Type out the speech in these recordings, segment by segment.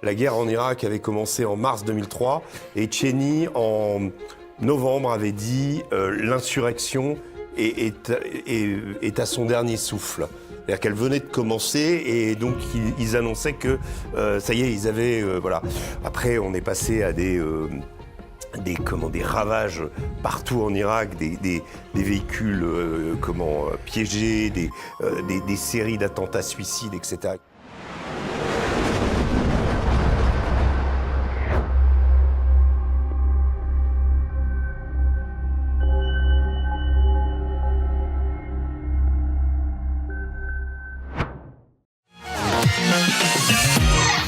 La guerre en Irak avait commencé en mars 2003 et Cheney, en novembre, avait dit l'insurrection est à son dernier souffle. C'est-à-dire qu'elle venait de commencer et donc ils annonçaient que ça y est, ils avaient... voilà. Après, on est passé à des ravages partout en Irak, des véhicules piégés, des séries d'attentats suicides, etc.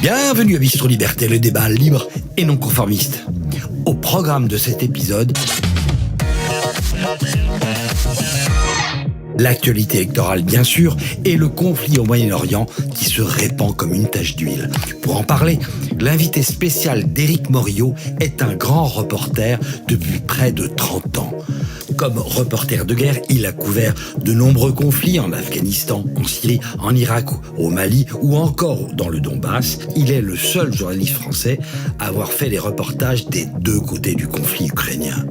Bienvenue à Bistro Liberté, le débat libre et non conformiste. Au programme de cet épisode, l'actualité électorale bien sûr et le conflit au Moyen-Orient qui se répand comme une tache d'huile. Pour en parler, l'invité spécial d'Éric Morillo est un grand reporter depuis près de 30 ans. Comme reporter de guerre, il a couvert de nombreux conflits en Afghanistan, en Syrie, en Irak, au Mali ou encore dans le Donbass. Il est le seul journaliste français à avoir fait les reportages des deux côtés du conflit ukrainien.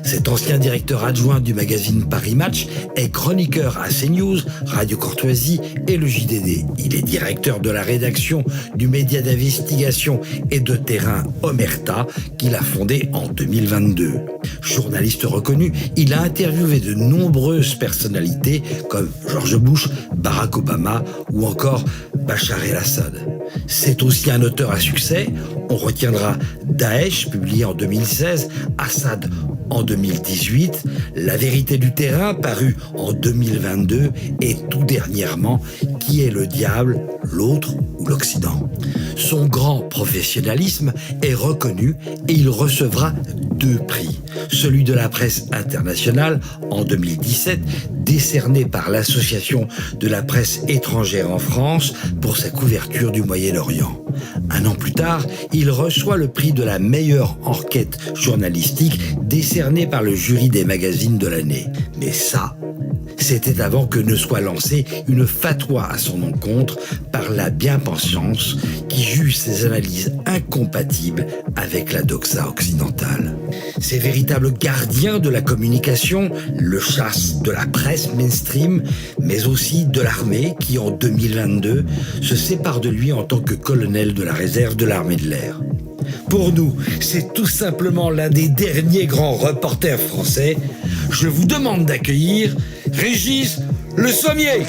Cet ancien directeur adjoint du magazine Paris Match est chroniqueur à CNews, Radio Courtoisie et le JDD. Il est directeur de la rédaction du média d'investigation et de terrain Omerta qu'il a fondé en 2022. Journaliste reconnu, il a interviewé de nombreuses personnalités comme George Bush, Barack Obama ou encore Bachar el-Assad. C'est aussi un auteur à succès. On retiendra Daesh, publié en 2016, Assad en 2018, La vérité du terrain, paru en 2022, et tout dernièrement, Qui est le diable, l'autre ou l'Occident. Son grand professionnalisme est reconnu et il recevra 2 prix. Celui de la presse internationale en 2017, décerné par l'Association de la presse étrangère en France pour sa couverture du Moyen-Orient. Un an plus tard, il reçoit le prix de la meilleure enquête journalistique décerné par le jury des magazines de l'année. Mais ça, c'était avant que ne soit lancée une fatwa à son encontre par la bien-pensance qui juge ses analyses incompatibles avec la doxa occidentale. Ces véritables gardiens de la communication le chassent de la presse mainstream, mais aussi de l'armée qui, en 2022, se sépare de lui en tant que colonel de la réserve de l'armée de l'air. Pour nous, c'est tout simplement l'un des derniers grands reporters français. Je vous demande d'accueillir Régis Le Sommier.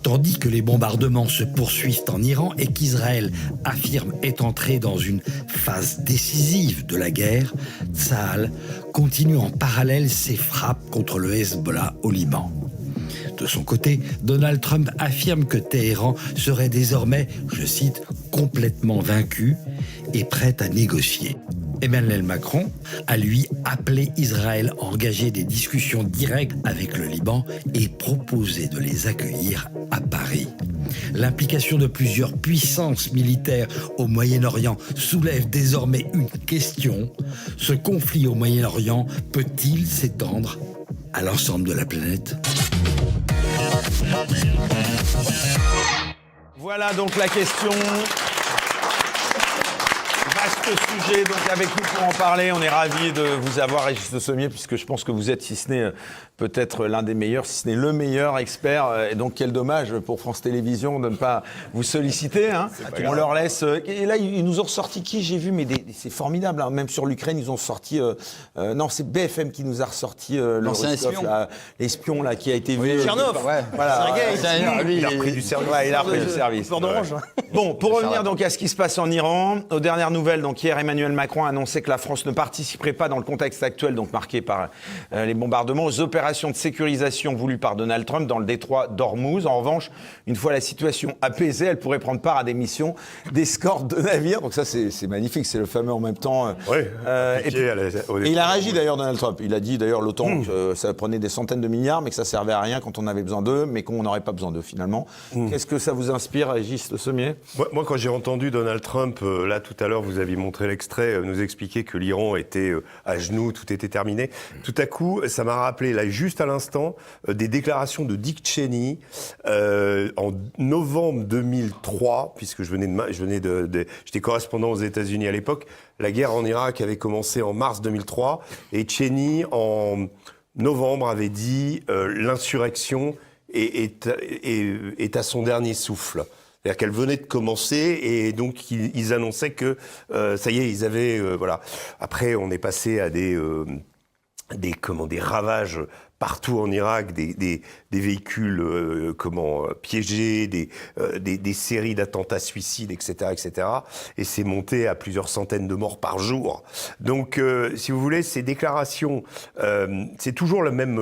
Tandis que les bombardements se poursuivent en Iran et qu'Israël affirme être entré dans une phase décisive de la guerre, Tsahal continue en parallèle ses frappes contre le Hezbollah au Liban. De son côté, Donald Trump affirme que Téhéran serait désormais, je cite, complètement vaincu et prêt à négocier. Emmanuel Macron a lui appelé Israël à engager des discussions directes avec le Liban et proposé de les accueillir à Paris. L'implication de plusieurs puissances militaires au Moyen-Orient soulève désormais une question. Ce conflit au Moyen-Orient peut-il s'étendre à l'ensemble de la planète ? Voilà donc la question. Vaste sujet, donc avec nous pour en parler. On est ravis de vous avoir, Régis Le Sommier, puisque je pense que vous êtes, si ce n'est peut-être l'un des meilleurs, si ce n'est le meilleur expert. Et donc, quel dommage pour France Télévisions de ne pas vous solliciter. Hein. On leur laisse... Et là, ils nous ont ressorti qui, j'ai vu, mais c'est formidable. Hein. Même sur l'Ukraine, ils ont sorti... non, c'est BFM qui nous a ressorti l'ancien espion. L'espion là, qui a été vu... Tchernov, ouais. Voilà. Il a repris du service. Ouais, il a repris du service. Bon, pour revenir donc à ce qui se passe en Iran, aux dernières nouvelles, donc hier, Emmanuel Macron a annoncé que la France ne participerait pas dans le contexte actuel, donc marqué par les bombardements, aux opérations de sécurisation voulues par Donald Trump dans le détroit d'Ormuz. En revanche, une fois la situation apaisée, elle pourrait prendre part à des missions d'escorte de navires. Donc ça, c'est magnifique, c'est le fameux en même temps. Oui. Et il a réagi d'ailleurs, Donald Trump. Il a dit d'ailleurs l'OTAN que ça prenait des centaines de milliards, mais que ça servait à rien quand on avait besoin d'eux, mais qu'on n'aurait pas besoin d'eux finalement. Qu'est-ce que ça vous inspire, Régis Le Sommier ? Moi, quand j'ai entendu Donald Trump, là tout à l'heure, vous avez montré montré l'extrait, nous expliquait que l'Iran était à genoux, tout était terminé. Tout à coup, ça m'a rappelé, là, juste à l'instant, des déclarations de Dick Cheney en novembre 2003, puisque j'étais correspondant aux États-Unis à l'époque. La guerre en Irak avait commencé en mars 2003, et Cheney, en novembre, avait dit l'insurrection est à son dernier souffle. C'est-à-dire qu'elle venait de commencer et donc ils annonçaient que ça y est, ils avaient voilà. Après, on est passé à des ravages partout en Irak, des véhicules piégés, des séries d'attentats suicides, etc., etc. Et c'est monté à plusieurs centaines de morts par jour. Donc, si vous voulez, ces déclarations, c'est toujours le même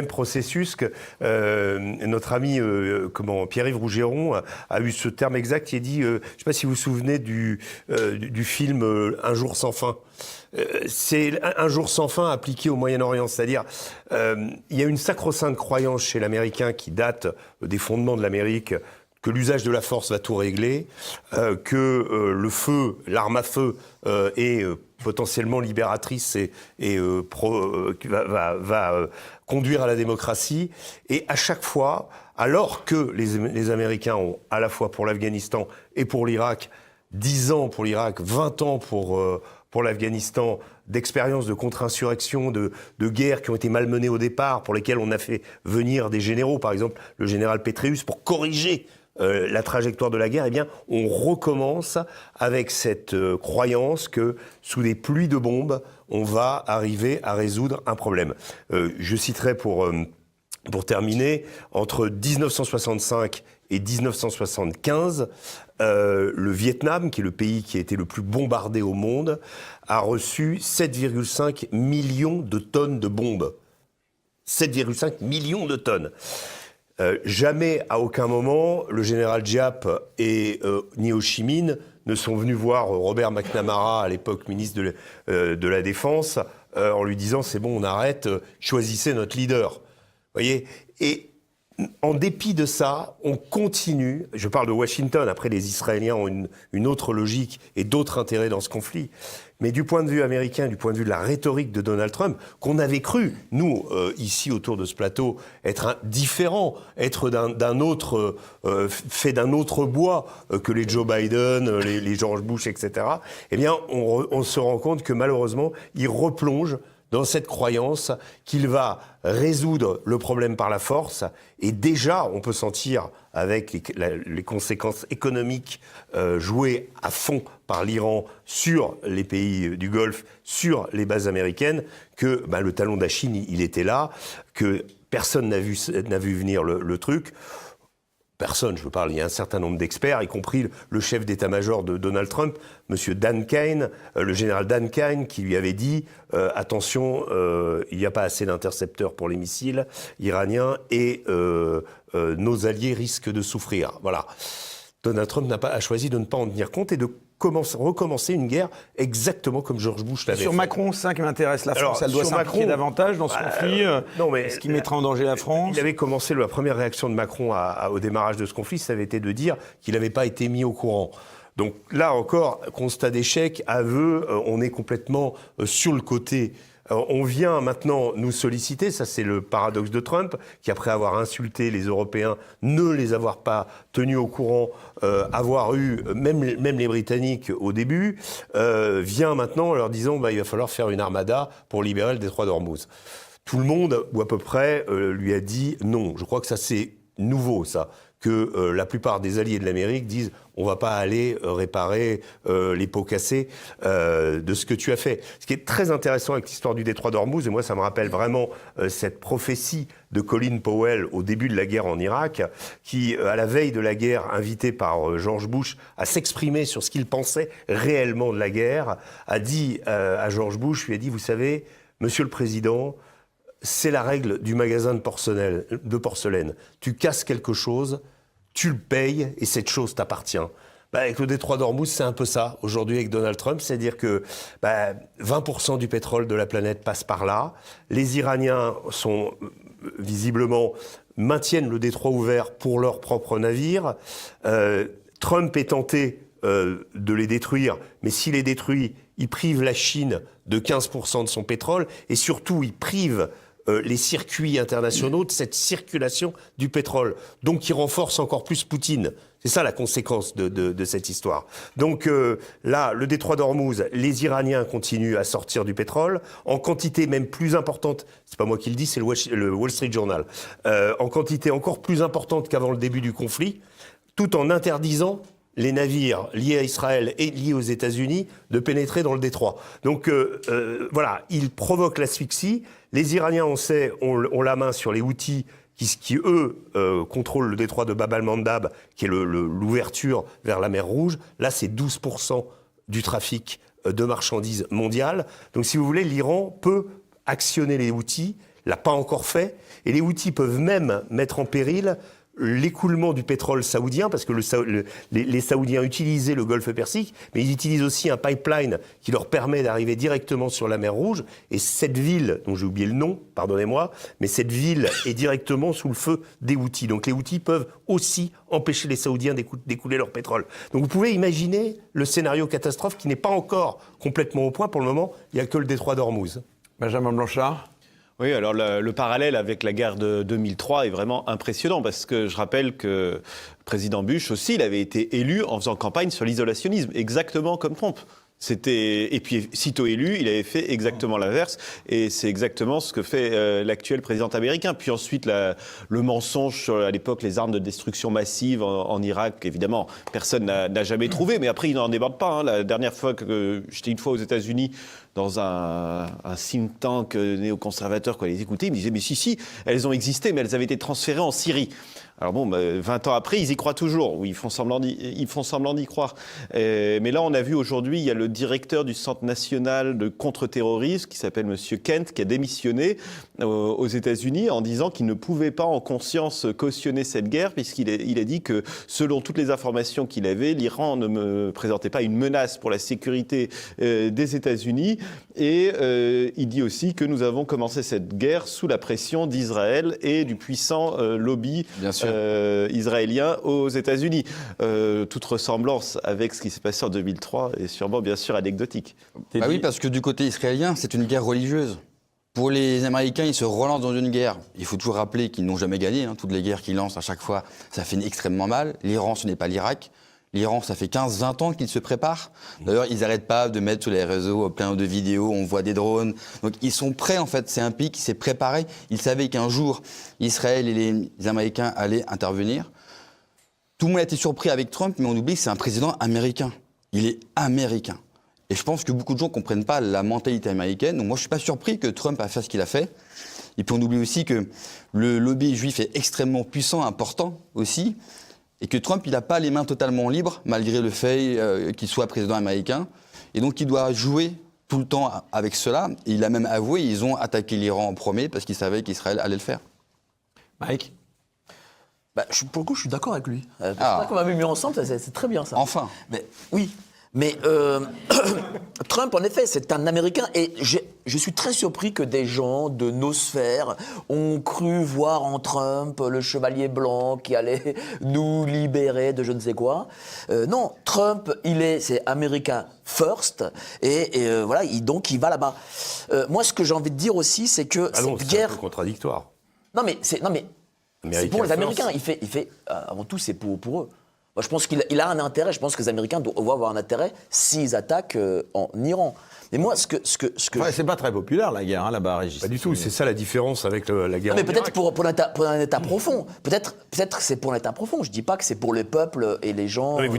processus que notre ami Pierre-Yves Rougeron a eu ce terme exact. Il a dit, je ne sais pas si vous vous souvenez du film Un jour sans fin. C'est un jour sans fin appliqué au Moyen-Orient, c'est-à-dire il y a une sacro-sainte croyance chez l'Américain qui date des fondements de l'Amérique, que l'usage de la force va tout régler, que le feu, l'arme à feu est potentiellement libératrice et va conduire à la démocratie. Et à chaque fois, alors que les Américains ont à la fois pour l'Afghanistan et pour l'Irak 10 ans pour l'Irak, 20 ans pour l'Afghanistan, d'expériences de contre-insurrection, de guerres qui ont été malmenées au départ, pour lesquelles on a fait venir des généraux, par exemple le général Petraeus, pour corriger la trajectoire de la guerre, eh bien, on recommence avec cette croyance que sous des pluies de bombes, on va arriver à résoudre un problème. Je citerai pour terminer, entre 1965 et 1975, le Vietnam, qui est le pays qui a été le plus bombardé au monde, a reçu 7,5 millions de tonnes de bombes. 7,5 millions de tonnes. Jamais, à aucun moment, le général Giap et ni Ho Chi Minh ne sont venus voir Robert McNamara, à l'époque ministre de la Défense, en lui disant « c'est bon, on arrête, choisissez notre leader ». Vous voyez ? Et en dépit de ça, on continue, je parle de Washington, après les Israéliens ont une autre logique et d'autres intérêts dans ce conflit, mais du point de vue américain, du point de vue de la rhétorique de Donald Trump, qu'on avait cru, nous, ici autour de ce plateau, être différent, être fait d'un autre bois que les Joe Biden, les George Bush, etc., eh bien, on se rend compte que malheureusement, il replonge dans cette croyance qu'il va résoudre le problème par la force. Et déjà, on peut sentir, avec les conséquences économiques jouées à fond par l'Iran sur les pays du Golfe, sur les bases américaines, que le talon d'Achille, il était là, que personne n'a vu venir le truc. Personne, je parle, il y a un certain nombre d'experts, y compris le chef d'état-major de Donald Trump, monsieur Dan Kane, le général Dan Kane, qui lui avait dit attention, il n'y a pas assez d'intercepteurs pour les missiles iraniens et nos alliés risquent de souffrir. Voilà. Donald Trump a choisi de ne pas en tenir compte et de recommencer une guerre exactement comme George Bush l'avait fait. Sur Macron, c'est ça qui m'intéresse. La France, elle doit s'impliquer davantage dans ce conflit. Est-ce qu'il mettra en danger la France ? Il avait commencé, la première réaction de Macron au démarrage de ce conflit, ça avait été de dire qu'il n'avait pas été mis au courant. Donc là encore, constat d'échec, aveu, on est complètement sur le côté. On vient maintenant nous solliciter, ça c'est le paradoxe de Trump, qui après avoir insulté les Européens, ne les avoir pas tenus au courant, avoir eu, même les Britanniques au début, vient maintenant en leur disant il va falloir faire une armada pour libérer le détroit d'Ormuz. Tout le monde, ou à peu près, lui a dit non. Je crois que ça c'est nouveau, ça. Que la plupart des alliés de l'Amérique disent on va pas aller réparer les pots cassés de ce que tu as fait. Ce qui est très intéressant avec l'histoire du détroit d'Ormuz, et moi ça me rappelle vraiment cette prophétie de Colin Powell au début de la guerre en Irak, qui à la veille de la guerre, invité par George Bush à s'exprimer sur ce qu'il pensait réellement de la guerre, a dit à George Bush, lui a dit vous savez, Monsieur le Président, c'est la règle du magasin de porcelaine. Tu casses quelque chose, tu le payes et cette chose t'appartient. Avec le détroit d'Ormuz, c'est un peu ça, aujourd'hui avec Donald Trump. C'est-à-dire que 20% du pétrole de la planète passe par là. Les Iraniens sont visiblement maintiennent le détroit ouvert pour leurs propres navires. Trump est tenté de les détruire, mais s'il les détruit, il prive la Chine de 15% de son pétrole, et surtout, il prive les circuits internationaux de cette circulation du pétrole. Donc, il renforce encore plus Poutine. C'est ça la conséquence de cette histoire. Donc là, le détroit d'Ormuz, les Iraniens continuent à sortir du pétrole, en quantité même plus importante, c'est pas moi qui le dis, c'est le Wall Street Journal, en quantité encore plus importante qu'avant le début du conflit, tout en interdisant les navires liés à Israël et liés aux États-Unis de pénétrer dans le détroit. Donc voilà, ils provoquent l'asphyxie. Les Iraniens, on sait, ont la main sur les Houthis qui eux, contrôlent le détroit de Bab al-Mandab, qui est l'ouverture vers la mer Rouge. Là, c'est 12% du trafic de marchandises mondial. Donc, si vous voulez, l'Iran peut actionner les Houthis, l'a pas encore fait, et les Houthis peuvent même mettre en péril l'écoulement du pétrole saoudien, parce que les Saoudiens utilisaient le golfe Persique, mais ils utilisent aussi un pipeline qui leur permet d'arriver directement sur la mer Rouge. Et cette ville, dont j'ai oublié le nom, pardonnez-moi, mais cette ville est directement sous le feu des Houthis. Donc les Houthis peuvent aussi empêcher les Saoudiens d'écouler leur pétrole. Donc vous pouvez imaginer le scénario catastrophe qui n'est pas encore complètement au point. Pour le moment, il n'y a que le détroit d'Ormuz. Benjamin Blanchard. Oui, alors le parallèle avec la guerre de 2003 est vraiment impressionnant parce que je rappelle que le président Bush aussi, il avait été élu en faisant campagne sur l'isolationnisme, exactement comme Trump. Et puis, sitôt élu, il avait fait exactement l'inverse. Et c'est exactement ce que fait l'actuel président américain. Puis ensuite, le mensonge sur, à l'époque, les armes de destruction massive en Irak, évidemment, personne n'a jamais trouvé. Mais après, il n'en déborde pas. Hein. La dernière fois que j'étais une fois aux États-Unis, dans un think tank néoconservateur, quoi, les écouter, ils me disaient, mais si, elles ont existé, mais elles avaient été transférées en Syrie. Alors bon, 20 ans après, ils y croient toujours, ou ils font semblant d'y croire. Mais là, on a vu aujourd'hui, il y a le directeur du Centre national de contre-terrorisme, qui s'appelle Monsieur Kent, qui a démissionné aux États-Unis en disant qu'il ne pouvait pas en conscience cautionner cette guerre, puisqu'il a dit que, selon toutes les informations qu'il avait, l'Iran ne me présentait pas une menace pour la sécurité des États-Unis. Et il dit aussi que nous avons commencé cette guerre sous la pression d'Israël et du puissant lobby israélien aux États-Unis. Toute ressemblance avec ce qui s'est passé en 2003 est sûrement, bien sûr, anecdotique. Bah oui, parce que du côté israélien, c'est une guerre religieuse. Pour les Américains, ils se relancent dans une guerre. Il faut toujours rappeler qu'ils n'ont jamais gagné. Hein. Toutes les guerres qu'ils lancent à chaque fois, ça finit extrêmement mal. L'Iran, ce n'est pas l'Irak. L'Iran, ça fait 15-20 ans qu'ils se préparent. D'ailleurs, ils n'arrêtent pas de mettre sur les réseaux plein de vidéos, on voit des drones. Donc, ils sont prêts, en fait. C'est un pays qui s'est préparé. Ils savaient qu'un jour, Israël et les Américains allaient intervenir. Tout le monde a été surpris avec Trump, mais on oublie que c'est un président américain. Il est américain. Et je pense que beaucoup de gens ne comprennent pas la mentalité américaine. Donc, moi, je ne suis pas surpris que Trump a fait ce qu'il a fait. Et puis, on oublie aussi que le lobby juif est extrêmement puissant, important aussi. Et que Trump, il n'a pas les mains totalement libres, malgré le fait qu'il soit président américain. Et donc, il doit jouer tout le temps avec cela. Et il a même avoué, ils ont attaqué l'Iran en premier parce qu'ils savaient qu'Israël allait le faire. Mike ? Pour le coup, je suis d'accord avec lui. C'est ça qu'on m'avait mis ensemble, c'est très bien ça. Enfin. Mais, oui. Mais Trump, en effet, c'est un Américain. Et je suis très surpris que des gens de nos sphères ont cru voir en Trump le chevalier blanc qui allait nous libérer de je ne sais quoi. Non, Trump, c'est America first. Et voilà, donc il va là-bas. Moi, ce que j'ai envie de dire aussi, c'est que cette guerre... C'est un peu contradictoire. Non, mais c'est pour les Américains. Il fait avant tout, c'est pour eux. Moi, je pense qu'il a un intérêt. Je pense que les Américains doivent avoir un intérêt s'ils attaquent en Iran. Mais moi, Ouais, c'est pas très populaire, la guerre, hein, là-bas, Régis. Pas du tout, c'est ça la différence avec la guerre. Non, mais peut-être pour un État profond. Peut-être c'est pour un État profond. Je dis pas que c'est pour le peuple et les gens. Non, mais vous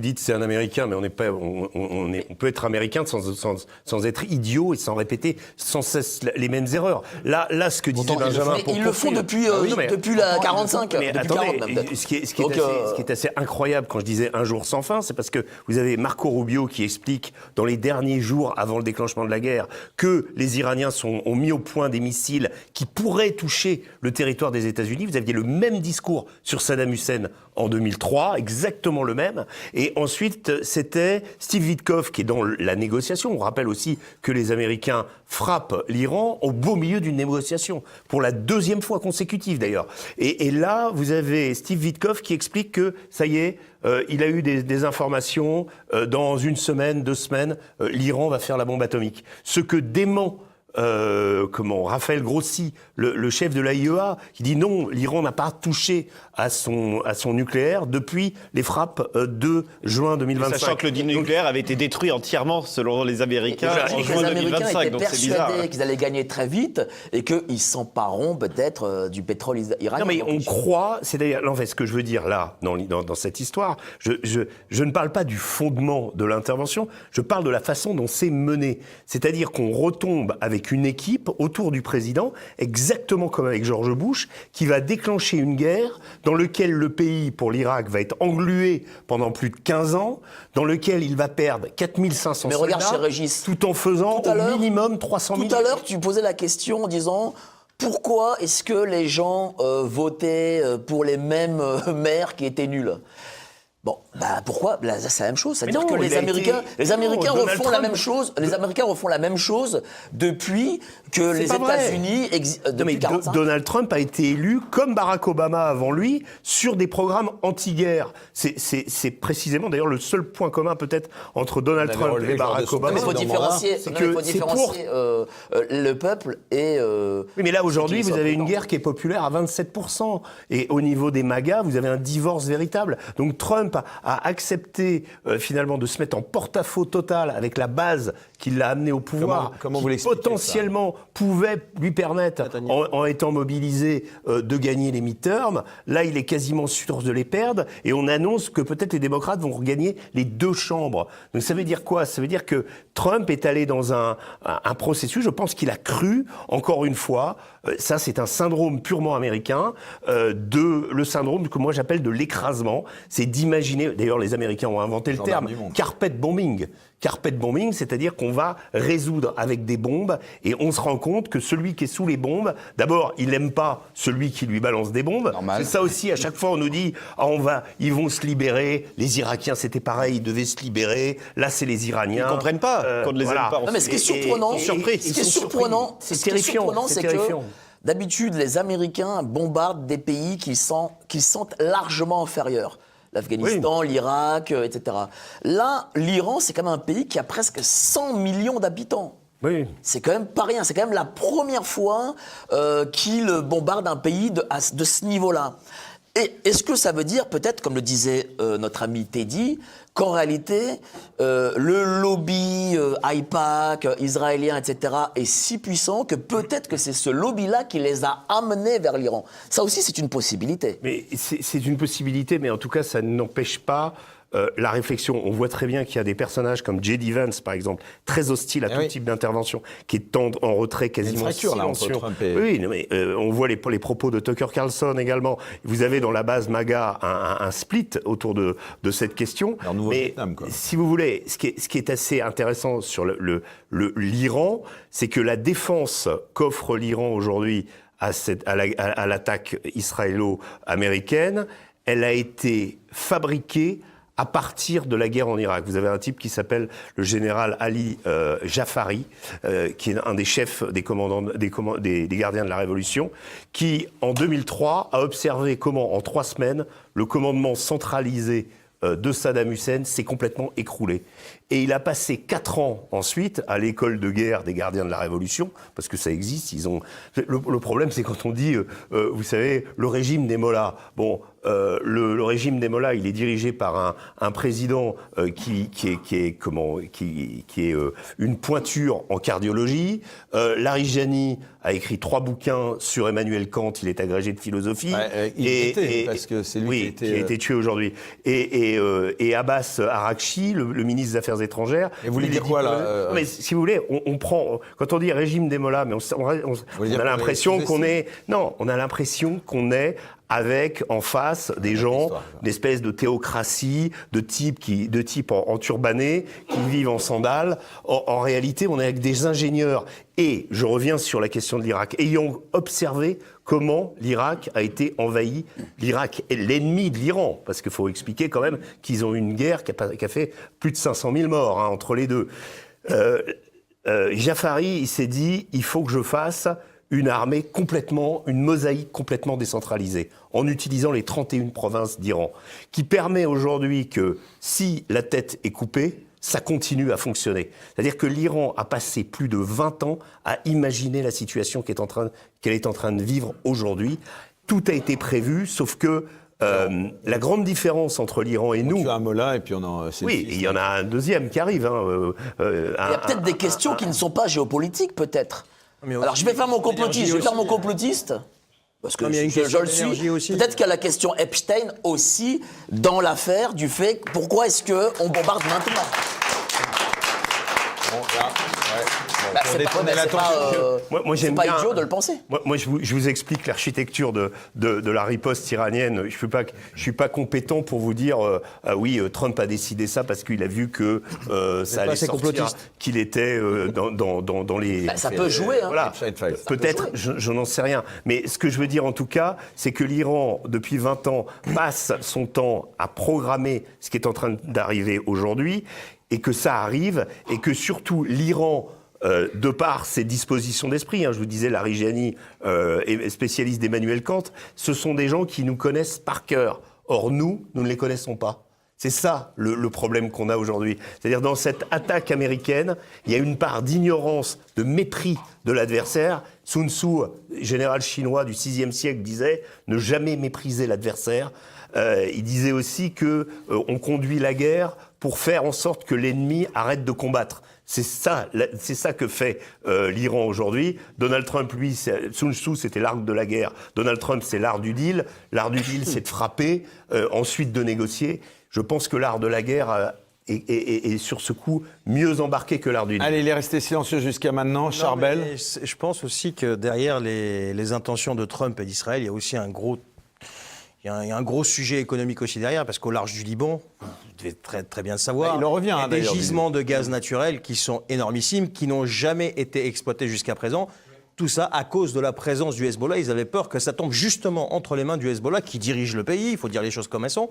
dites c'est un Américain, mais on peut être Américain sans être idiot et sans répéter sans cesse les mêmes erreurs. Là, ce que disait Benjamin... Ils le font depuis la 45, mais depuis attendez, 40 même peut-être. Ce qui est assez incroyable quand je disais un jour sans fin, c'est parce que vous avez Marco Rubio qui explique dans les derniers jours avant le déclenchement de la guerre, que les Iraniens ont mis au point des missiles qui pourraient toucher le territoire des États-Unis. Vous aviez le même discours sur Saddam Hussein en 2003, exactement le même. Et ensuite, c'était Steve Witkoff qui est dans la négociation. On rappelle aussi que les Américains frappe l'Iran au beau milieu d'une négociation, pour la deuxième fois consécutive d'ailleurs. Et là, vous avez Steve Witkoff qui explique que, ça y est, il a eu des informations, dans 1 semaine, 2 semaines, l'Iran va faire la bombe atomique. Ce que dément Raphaël Grossi, le chef de l'AIEA, qui dit non, l'Iran n'a pas touché à son nucléaire depuis les frappes de juin 2025. Sachant que le nucléaire avait été détruit entièrement, selon les Américains, en juin 2025. Donc c'est bizarre. Ils étaient persuadés qu'ils allaient gagner très vite et qu'ils s'empareront peut-être du pétrole iranien. Non, mais on croit, c'est d'ailleurs, en fait, ce que je veux dire là, dans cette histoire, je ne parle pas du fondement de l'intervention, je parle de la façon dont c'est mené. C'est-à-dire qu'on retombe avec une équipe autour du président, exactement comme avec George Bush, qui va déclencher une guerre dans laquelle le pays, pour l'Irak, va être englué pendant plus de 15 ans, dans lequel il va perdre 4500 soldats, regarde chez Régis, tout en faisant au minimum 300 000... Tout à l'heure, tu posais la question en disant... Pourquoi est-ce que les gens votaient pour les mêmes maires qui étaient nuls ? Bon, pourquoi ? C'est la même chose. C'est-à-dire que les Américains refont la même chose. Les Américains refont la même chose depuis que les États-Unis depuis 45. Donald Trump a été élu comme Barack Obama avant lui sur des programmes anti-guerre. C'est précisément d'ailleurs le seul point commun peut-être entre Donald Trump et Barack Obama. Mais il faut différencier, le peuple et. Oui, mais là aujourd'hui vous avez une guerre qui est populaire à 27%. Et au niveau des MAGA, vous avez un divorce véritable. Donc Trump a accepté finalement de se mettre en porte-à-faux total avec la base qui l'a amené au pouvoir, comment qui potentiellement pouvait lui permettre, en étant mobilisé, de gagner les midterms. Là, il est quasiment sûr de les perdre, et on annonce que peut-être les démocrates vont regagner les 2 chambres. Donc ça veut dire quoi ? Ça veut dire que Trump est allé dans un processus, je pense qu'il a cru, encore une fois, ça c'est un syndrome purement américain, le syndrome que moi j'appelle de l'écrasement, c'est d'imaginer, d'ailleurs les Américains ont inventé le terme, carpet bombing. Carpet bombing, c'est-à-dire qu'on va résoudre avec des bombes et on se rend compte que celui qui est sous les bombes, d'abord, il n'aime pas celui qui lui balance des bombes. Normal. C'est ça aussi, à chaque fois on nous dit ils vont se libérer, les Irakiens c'était pareil, ils devaient se libérer, là c'est les Iraniens. Ils ne comprennent pas qu'on ne les aime pas. Non, mais ce qui est surprenant, c'est terrifiant, c'est que d'habitude les Américains bombardent des pays qu'ils sentent largement inférieurs. L'Afghanistan, l'Irak, etc. Là, l'Iran, c'est quand même un pays qui a presque 100 millions d'habitants. Oui. C'est quand même pas rien. C'est quand même la première fois qu'il bombarde un pays de ce niveau-là. Et est-ce que ça veut dire, peut-être, comme le disait notre ami Teddy, qu'en réalité, le lobby AIPAC, israélien, etc., est si puissant que peut-être que c'est ce lobby-là qui les a amenés vers l'Iran. Ça aussi, c'est une possibilité. Mais c'est une possibilité, mais en tout cas, ça n'empêche pas la réflexion. On voit très bien qu'il y a des personnages comme J.D. Vance, par exemple, très hostile à tout type d'intervention, qui est en retrait quasiment silencieux. Oui, mais on voit les propos de Tucker Carlson également. Vous avez dans la base MAGA un split autour de cette question. Mais si vous voulez, ce qui est assez intéressant sur l'Iran, c'est que la défense qu'offre l'Iran aujourd'hui à l'attaque israélo-américaine, elle a été fabriquée à partir de la guerre en Irak. Vous avez un type qui s'appelle le général Ali Jafari, qui est un des chefs des gardiens de la Révolution, qui, en 2003, a observé comment, en 3 semaines, le commandement centralisé de Saddam Hussein s'est complètement écroulé. Et il a passé 4 ans ensuite à l'école de guerre des gardiens de la Révolution, parce que ça existe. Le problème, c'est quand on dit, vous savez, le régime des mollahs. Bon, le régime des mollahs, il est dirigé par un président qui est une pointure en cardiologie. Larijani a écrit 3 bouquins sur Emmanuel Kant. Il est agrégé de philosophie. Parce que c'est lui qui a été tué aujourd'hui. Et Abbas Araghchi, le ministre des Affaires étrangères. Et vous voulez dire quoi là Mais si vous voulez, on prend quand on dit régime des mollahs, mais on a l'impression qu'on est avec en face des gens, d'espèces de théocratie, de types en turbané, qui vivent en sandales. En réalité, on est avec des ingénieurs. Et je reviens sur la question de l'Irak. Ayant observé comment l'Irak a été envahi, l'Irak est l'ennemi de l'Iran, parce qu'il faut expliquer quand même qu'ils ont eu une guerre qui a fait plus de 500 000 morts entre les deux. Jafari, il s'est dit, il faut que je fasse une armée une mosaïque complètement décentralisée, en utilisant les 31 provinces d'Iran, qui permet aujourd'hui que, si la tête est coupée, ça continue à fonctionner. C'est-à-dire que l'Iran a passé plus de 20 ans à imaginer la situation qu'elle est en train de vivre aujourd'hui. Tout a été prévu, sauf que la grande différence entre l'Iran et nous... Tu as un Mollah et puis on en... Oui, il y en a un deuxième qui arrive. Il y a peut-être des questions qui ne sont pas géopolitiques, peut-être. Alors je vais faire mon complotiste. Parce que je le suis. Peut-être qu'il y a la question Epstein aussi dans l'affaire du fait pourquoi est-ce qu'on bombarde maintenant. C'est pas idiot de le penser. Moi je vous explique l'architecture de la riposte iranienne. Je suis pas compétent pour vous dire oui, Trump a décidé ça parce qu'il a vu que ça allait sortir, qu'il était dans les... ça peut jouer. Hein. Voilà. Peut-être, je n'en sais rien. Mais ce que je veux dire en tout cas, c'est que l'Iran, depuis 20 ans, passe son temps à programmer ce qui est en train d'arriver aujourd'hui, et que ça arrive, et que surtout l'Iran, de par ses dispositions d'esprit, je vous disais, Larry Gianni est spécialiste d'Emmanuel Kant, ce sont des gens qui nous connaissent par cœur. Or, nous ne les connaissons pas. C'est ça le problème qu'on a aujourd'hui. C'est-à-dire, dans cette attaque américaine, il y a une part d'ignorance, de mépris de l'adversaire. Sun Tzu, général chinois du VIe siècle, disait « ne jamais mépriser l'adversaire ». Il disait aussi qu'on conduit la guerre pour faire en sorte que l'ennemi arrête de combattre. C'est ça que fait l'Iran aujourd'hui. Donald Trump, lui, Sun Tzu, c'était l'art de la guerre. Donald Trump, c'est l'art du deal. L'art du deal, c'est de frapper, ensuite de négocier. Je pense que l'art de la guerre est sur ce coup mieux embarqué que l'art du deal. Allez, il est resté silencieux jusqu'à maintenant. Charbel. Je pense aussi que derrière les intentions de Trump et d'Israël, il y a aussi un gros sujet économique aussi derrière, parce qu'au large du Liban, vous devez très, très bien le savoir, il en revient, il y a des gisements de gaz naturel qui sont énormissimes, qui n'ont jamais été exploités jusqu'à présent. Tout ça à cause de la présence du Hezbollah. Ils avaient peur que ça tombe justement entre les mains du Hezbollah, qui dirige le pays, il faut dire les choses comme elles sont,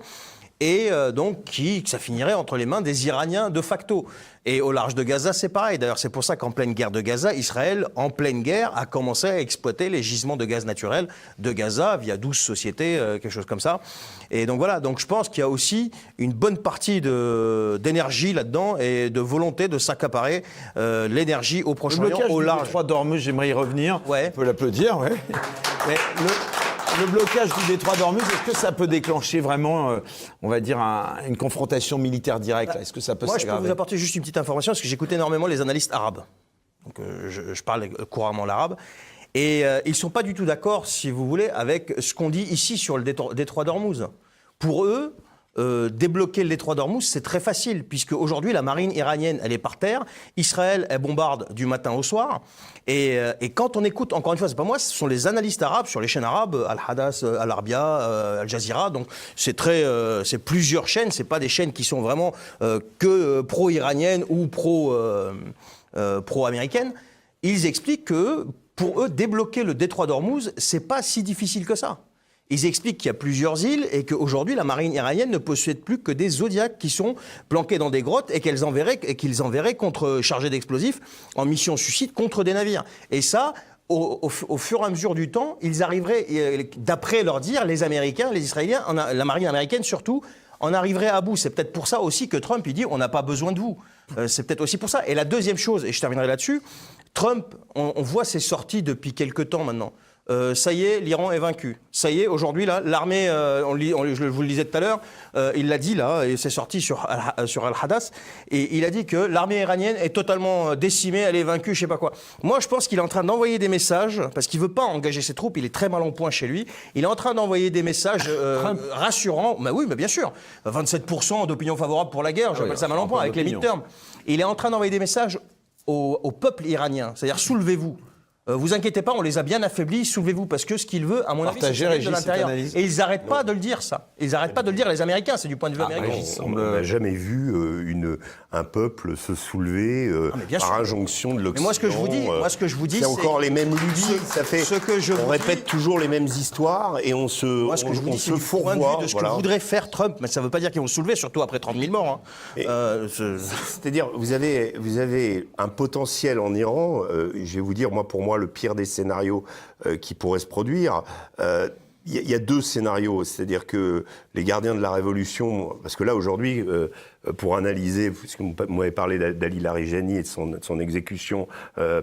et donc que ça finirait entre les mains des Iraniens de facto. Et au large de Gaza, c'est pareil. D'ailleurs, c'est pour ça qu'en pleine guerre de Gaza, Israël, en pleine guerre, a commencé à exploiter les gisements de gaz naturel de Gaza via 12 sociétés, quelque chose comme ça. Et donc voilà, donc je pense qu'il y a aussi une bonne partie d'énergie là-dedans et de volonté de s'accaparer l'énergie au Proche-Orient, au large. Le détroit d'Ormuz, j'aimerais y revenir. Ouais. On peut l'applaudir, ouais. Mais le blocage du détroit d'Ormuz, est-ce que ça peut déclencher vraiment, on va dire, une confrontation militaire directe là? Est-ce que ça peut s'aggraver? Moi, je peux vous apporter juste une petite information, parce que j'écoute énormément les analystes arabes. Donc, je parle couramment l'arabe. Et ils ne sont pas du tout d'accord, si vous voulez, avec ce qu'on dit ici sur le détroit d'Ormuz. Pour eux, débloquer le détroit d'Ormuz, c'est très facile, puisque aujourd'hui la marine iranienne, elle est par terre, Israël, elle bombarde du matin au soir, et quand on écoute, encore une fois, c'est pas moi, ce sont les analystes arabes sur les chaînes arabes, Al-Hadas, Al-Arabia, Al Jazeera, donc c'est plusieurs chaînes, c'est pas des chaînes qui sont vraiment que pro-iraniennes ou pro-américaines. Ils expliquent que pour eux, débloquer le détroit d'Ormuz, c'est pas si difficile que ça. Ils expliquent qu'il y a plusieurs îles et qu'aujourd'hui, la marine iranienne ne possède plus que des Zodiacs qui sont planqués dans des grottes et qu'ils enverraient chargés d'explosifs en mission suicide contre des navires. Et ça, au fur et à mesure du temps, ils arriveraient, d'après leur dire, les Américains, les Israéliens, la marine américaine surtout, en arriverait à bout. C'est peut-être pour ça aussi que Trump, il dit, on n'a pas besoin de vous. C'est peut-être aussi pour ça. Et la deuxième chose, et je terminerai là-dessus, Trump, on voit ses sorties depuis quelque temps maintenant. Ça y est, l'Iran est vaincu. Ça y est, aujourd'hui, là, l'armée, je vous le disais tout à l'heure, il l'a dit là, et c'est sorti sur Al-Hadas, et il a dit que l'armée iranienne est totalement décimée, elle est vaincue, je sais pas quoi. Moi, je pense qu'il est en train d'envoyer des messages, parce qu'il veut pas engager ses troupes, il est très mal en point chez lui, il est en train d'envoyer des messages rassurants. Bah oui, mais bien sûr, 27% d'opinion favorable pour la guerre, j'appelle ça mal en point, avec les midterms. Il est en train d'envoyer des messages au peuple iranien, c'est-à-dire soulevez-vous. Vous inquiétez pas, on les a bien affaiblis, soulevez-vous, parce que ce qu'il veut, à mon avis, c'est Partagez, de Régis, l'intérieur. cette analyse. Et ils n'arrêtent pas de le dire, ça. Ils n'arrêtent pas de le dire, les Américains, c'est du point de vue américain. On n'a jamais vu un peuple se soulever bien par sûr. injonction de l'Occident. Mais moi, ce que je vous dis, c'est encore les mêmes lubies. Ça fait. On répète toujours les mêmes histoires et on se. Moi, ce que je vous dis, c'est du point de vue de ce que voudrait faire Trump. Mais ça ne veut pas dire qu'ils vont se soulever, surtout après 30 000 morts. C'est-à-dire, vous avez un potentiel en Iran. Je vais vous dire, pour moi, le pire des scénarios qui pourrait se produire. Il y a deux scénarios, c'est-à-dire que les gardiens de la révolution, parce que là aujourd'hui, pour analyser, puisque vous m'avez parlé d'Ali Larijani et de son exécution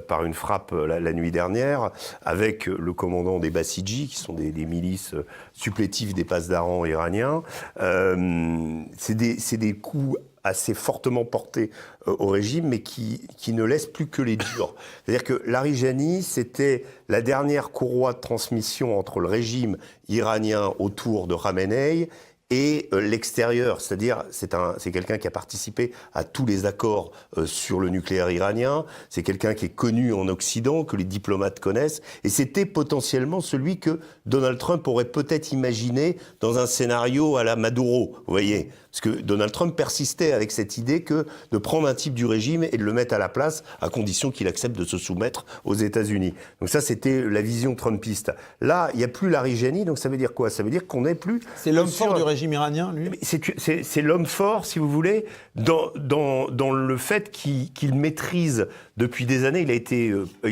par une frappe la nuit dernière, avec le commandant des Bassidji, qui sont des milices supplétives des Pasdaran iraniens, c'est des coups assez fortement portés au régime, mais qui ne laissent plus que les durs. C'est-à-dire que Larijani, c'était la dernière courroie de transmission entre le régime iranien autour de Khamenei et l'extérieur, c'est-à-dire c'est quelqu'un qui a participé à tous les accords sur le nucléaire iranien, c'est quelqu'un qui est connu en Occident, que les diplomates connaissent, et c'était potentiellement celui que Donald Trump aurait peut-être imaginé dans un scénario à la Maduro, vous voyez. Parce que Donald Trump persistait avec cette idée que de prendre un type du régime et de le mettre à la place, à condition qu'il accepte de se soumettre aux États-Unis. Donc ça, c'était la vision trumpiste. Là, il n'y a plus Larijani, donc ça veut dire quoi? Ça veut dire qu'on n'est plus... C'est l'homme fort du régime iranien, lui? C'est l'homme fort, si vous voulez, dans le fait qu'il maîtrise depuis des années. Il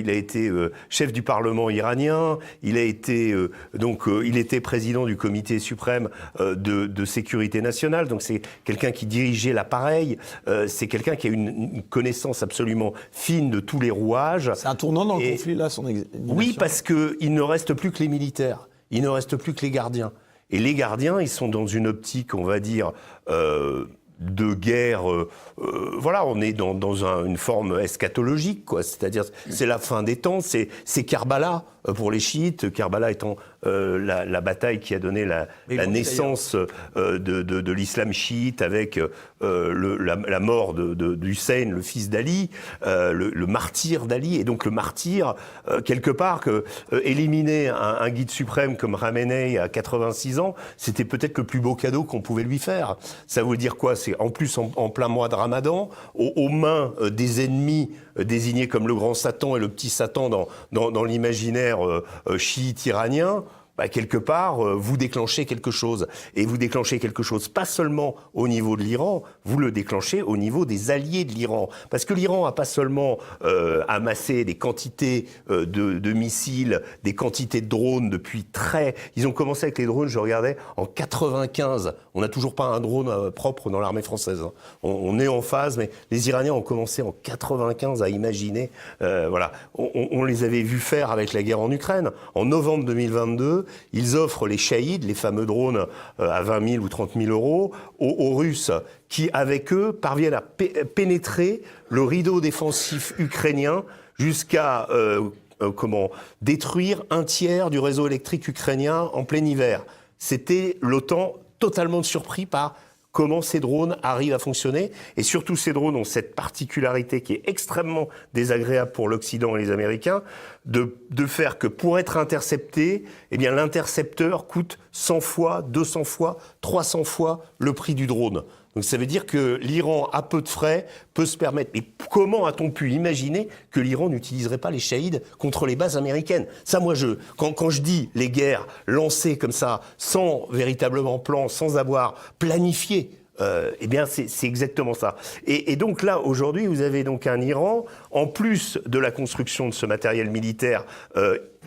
a été chef du Parlement iranien, il était président du Comité suprême de sécurité nationale, donc c'est quelqu'un qui dirigeait l'appareil, c'est quelqu'un qui a une connaissance absolument fine de tous les rouages. C'est un tournant dans le conflit, là, Oui, parce qu'il ne reste plus que les militaires, il ne reste plus que les gardiens. Et les gardiens, ils sont dans une optique, on va dire, de guerre, on est dans une forme eschatologique, quoi. C'est-à-dire, c'est la fin des temps, c'est Karbala pour les chiites, Karbala étant la bataille qui a donné la naissance de l'islam chiite avec la mort d'Hussein, le fils d'Ali, le martyr d'Ali. Et donc le martyr, quelque part, éliminer un guide suprême comme Khamenei à 86 ans, c'était peut-être le plus beau cadeau qu'on pouvait lui faire. Ça veut dire quoi? C'est en plus en plein mois de Ramadan, aux mains des ennemis désignés comme le grand Satan et le petit Satan dans l'imaginaire chiite iranien. Quelque part, vous déclenchez quelque chose. Et vous déclenchez quelque chose pas seulement au niveau de l'Iran, vous le déclenchez au niveau des alliés de l'Iran. Parce que l'Iran n'a pas seulement amassé des quantités de missiles, des quantités de drones depuis Ils ont commencé avec les drones, je regardais, en 95. On n'a toujours pas un drone propre dans l'armée française. On est en phase, mais les Iraniens ont commencé en 95 à imaginer. On les avait vus faire avec la guerre en Ukraine. En novembre 2022, ils offrent les Shahed, les fameux drones à 20 000 ou 30 000 euros, aux Russes qui, avec eux, parviennent à pénétrer le rideau défensif ukrainien jusqu'à détruire un tiers du réseau électrique ukrainien en plein hiver. C'était l'OTAN totalement surpris par comment ces drones arrivent à fonctionner. Et surtout, ces drones ont cette particularité qui est extrêmement désagréable pour l'Occident et les Américains, de faire que pour être intercepté, l'intercepteur coûte 100 fois, 200 fois, 300 fois le prix du drone. Donc ça veut dire que l'Iran, à peu de frais, peut se permettre. Mais comment a-t-on pu imaginer que l'Iran n'utiliserait pas les Shahed contre les bases américaines? Ça, moi, quand je dis les guerres lancées comme ça, sans véritablement plan, sans avoir planifié, c'est exactement ça. Et donc là, aujourd'hui, vous avez donc un Iran, en plus de la construction de ce matériel militaire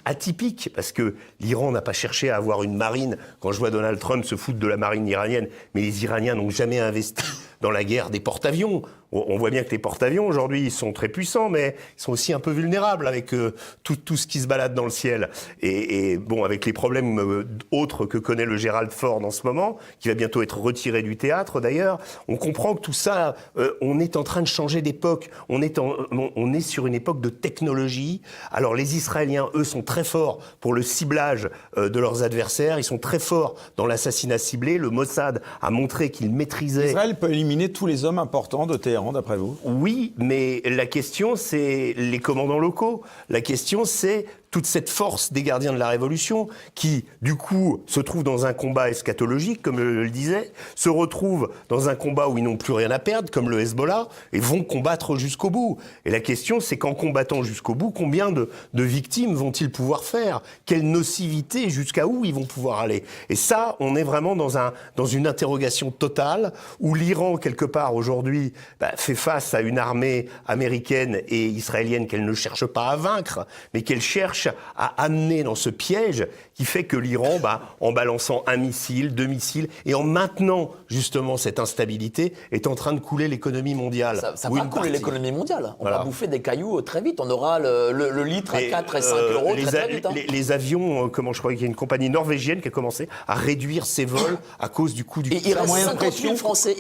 atypique, parce que l'Iran n'a pas cherché à avoir une marine. Quand je vois Donald Trump se foutre de la marine iranienne, mais les Iraniens n'ont jamais investi dans la guerre des porte-avions. On voit bien que les porte-avions, aujourd'hui, ils sont très puissants, mais ils sont aussi un peu vulnérables avec tout ce qui se balade dans le ciel. Et avec les problèmes autres que connaît le Gerald Ford en ce moment, qui va bientôt être retiré du théâtre d'ailleurs, on comprend que tout ça, on est en train de changer d'époque. On est sur une époque de technologie. Alors les Israéliens, eux, sont très forts pour le ciblage de leurs adversaires, ils sont très forts dans l'assassinat ciblé. Le Mossad a montré qu'il maîtrisait... Israël peut éliminer tous les hommes importants de Téhéran, d'après vous? Oui, mais la question, c'est les commandants locaux. La question, c'est toute cette force des gardiens de la Révolution qui, du coup, se trouve dans un combat eschatologique, comme je le disais, se retrouve dans un combat où ils n'ont plus rien à perdre, comme le Hezbollah, et vont combattre jusqu'au bout. Et la question, c'est qu'en combattant jusqu'au bout, combien de victimes vont-ils pouvoir faire? Quelle nocivité, jusqu'à où ils vont pouvoir aller? Et ça, on est vraiment dans une interrogation totale, où l'Iran, quelque part, aujourd'hui, fait face à une armée américaine et israélienne qu'elle ne cherche pas à vaincre, mais qu'elle cherche à amener dans ce piège qui fait que l'Iran, en balançant un missile, 2 missiles, et en maintenant justement cette instabilité, est en train de couler l'économie mondiale. Ça va couler l'économie mondiale. On va bouffer des cailloux très vite. On aura le litre à 4 et 5 euros très vite. Les avions, je crois qu'il y a une compagnie norvégienne qui a commencé à réduire ses vols à cause du coût du... Et il reste 50 000 Français,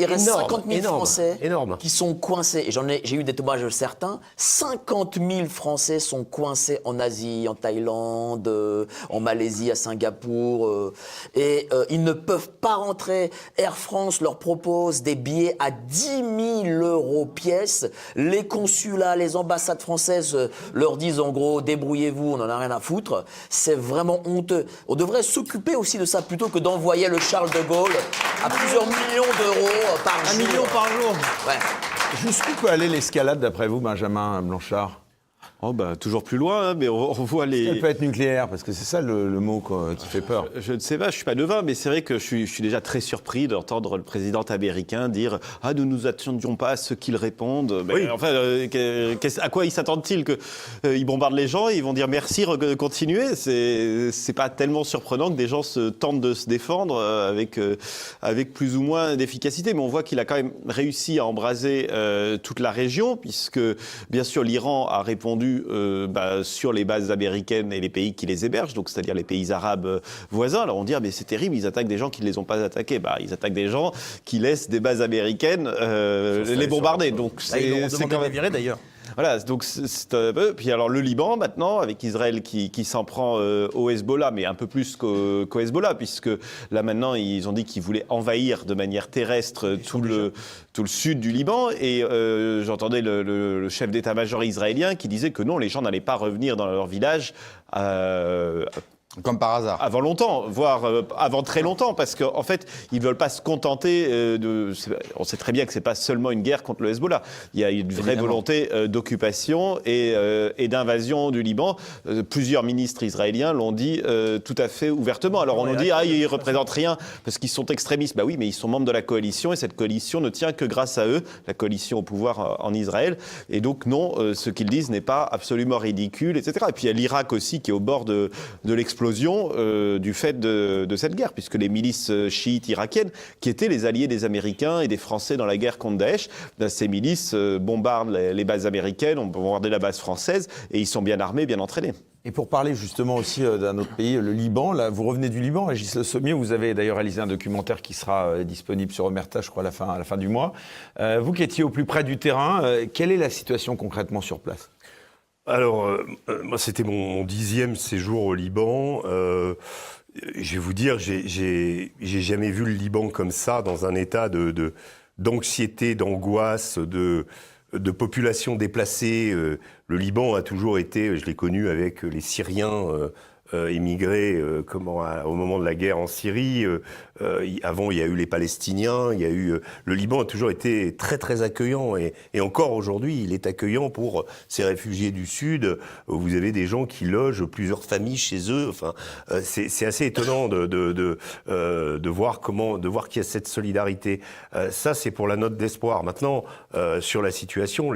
qui sont coincés. Et j'ai eu des témoignages certains. 50 000 Français sont coincés en Asie, en Thaïlande, en Malaisie, à Singapour, et ils ne peuvent pas rentrer. Air France leur propose des billets à 10 000 euros pièce. Les consulats, les ambassades françaises leur disent en gros, débrouillez-vous, on n'en a rien à foutre. C'est vraiment honteux. On devrait s'occuper aussi de ça plutôt que d'envoyer le Charles de Gaulle à plusieurs millions d'euros par jour. 1 million par jour. Ouais. Jusqu'où peut aller l'escalade, d'après vous, Benjamin Blanchard? Oh toujours plus loin, hein, mais on voit les... Elle peut être nucléaire, parce que c'est ça le mot qui fait peur. Je ne sais pas, je suis pas devin, mais c'est vrai que je suis déjà très surpris d'entendre le président américain dire « Ah, nous nous attendions pas à ce qu'ils répondent ». Oui. Enfin, à quoi ils s'attendent-ils? Qu'ils bombardent les gens et ils vont dire « Merci, continuez ». C'est pas tellement surprenant que des gens tentent de se défendre avec plus ou moins d'efficacité. Mais on voit qu'il a quand même réussi à embraser toute la région, puisque, bien sûr, l'Iran a répondu sur les bases américaines et les pays qui les hébergent, donc c'est-à-dire les pays arabes voisins. Alors on dit mais c'est terrible, ils attaquent des gens qui ne les ont pas attaqués. Ils attaquent des gens qui laissent des bases américaines les bombarder. Donc c'est quand même viré d'ailleurs. Voilà, donc puis alors le Liban maintenant, avec Israël qui s'en prend au Hezbollah, mais un peu plus qu'au Hezbollah, puisque là maintenant ils ont dit qu'ils voulaient envahir de manière terrestre tout le sud du Liban, et j'entendais le chef d'état-major israélien qui disait que non, les gens n'allaient pas revenir dans leur village Comme par hasard. avant longtemps, voire avant très longtemps, parce qu'en fait, ils ne veulent pas se contenter on sait très bien que ce n'est pas seulement une guerre contre le Hezbollah. Il y a une vraie volonté d'occupation et d'invasion du Liban. Plusieurs ministres israéliens l'ont dit tout à fait ouvertement. Alors on nous dit, ils ne représentent rien parce qu'ils sont extrémistes. Oui, mais ils sont membres de la coalition, et cette coalition ne tient que grâce à eux, la coalition au pouvoir en Israël. Et donc non, ce qu'ils disent n'est pas absolument ridicule, etc. Et puis il y a l'Irak aussi qui est au bord de l'explosion du fait de cette guerre, puisque les milices chiites irakiennes, qui étaient les alliés des Américains et des Français dans la guerre contre Daesh, ces milices bombardent les bases américaines, ont bombardé la base française, et ils sont bien armés, bien entraînés. Et pour parler justement aussi d'un autre pays, le Liban, là, vous revenez du Liban, Régis Le Sommier, vous avez d'ailleurs réalisé un documentaire qui sera disponible sur Omerta, je crois, à la fin du mois. Vous qui étiez au plus près du terrain, quelle est la situation concrètement sur place ? Alors, moi, c'était mon 10e séjour au Liban. Je vais vous dire, j'ai jamais vu le Liban comme ça, dans un état d'anxiété, d'angoisse, de population déplacée. Le Liban a toujours été, je l'ai connu avec les Syriens émigrés au moment de la guerre en Syrie. Avant, il y a eu les Palestiniens, il y a eu le Liban a toujours été très très accueillant, et encore aujourd'hui, il est accueillant pour ces réfugiés du Sud. Vous avez des gens qui logent plusieurs familles chez eux. Enfin, c'est assez étonnant de voir qu'il y a cette solidarité. Ça, c'est pour la note d'espoir. Maintenant, sur la situation,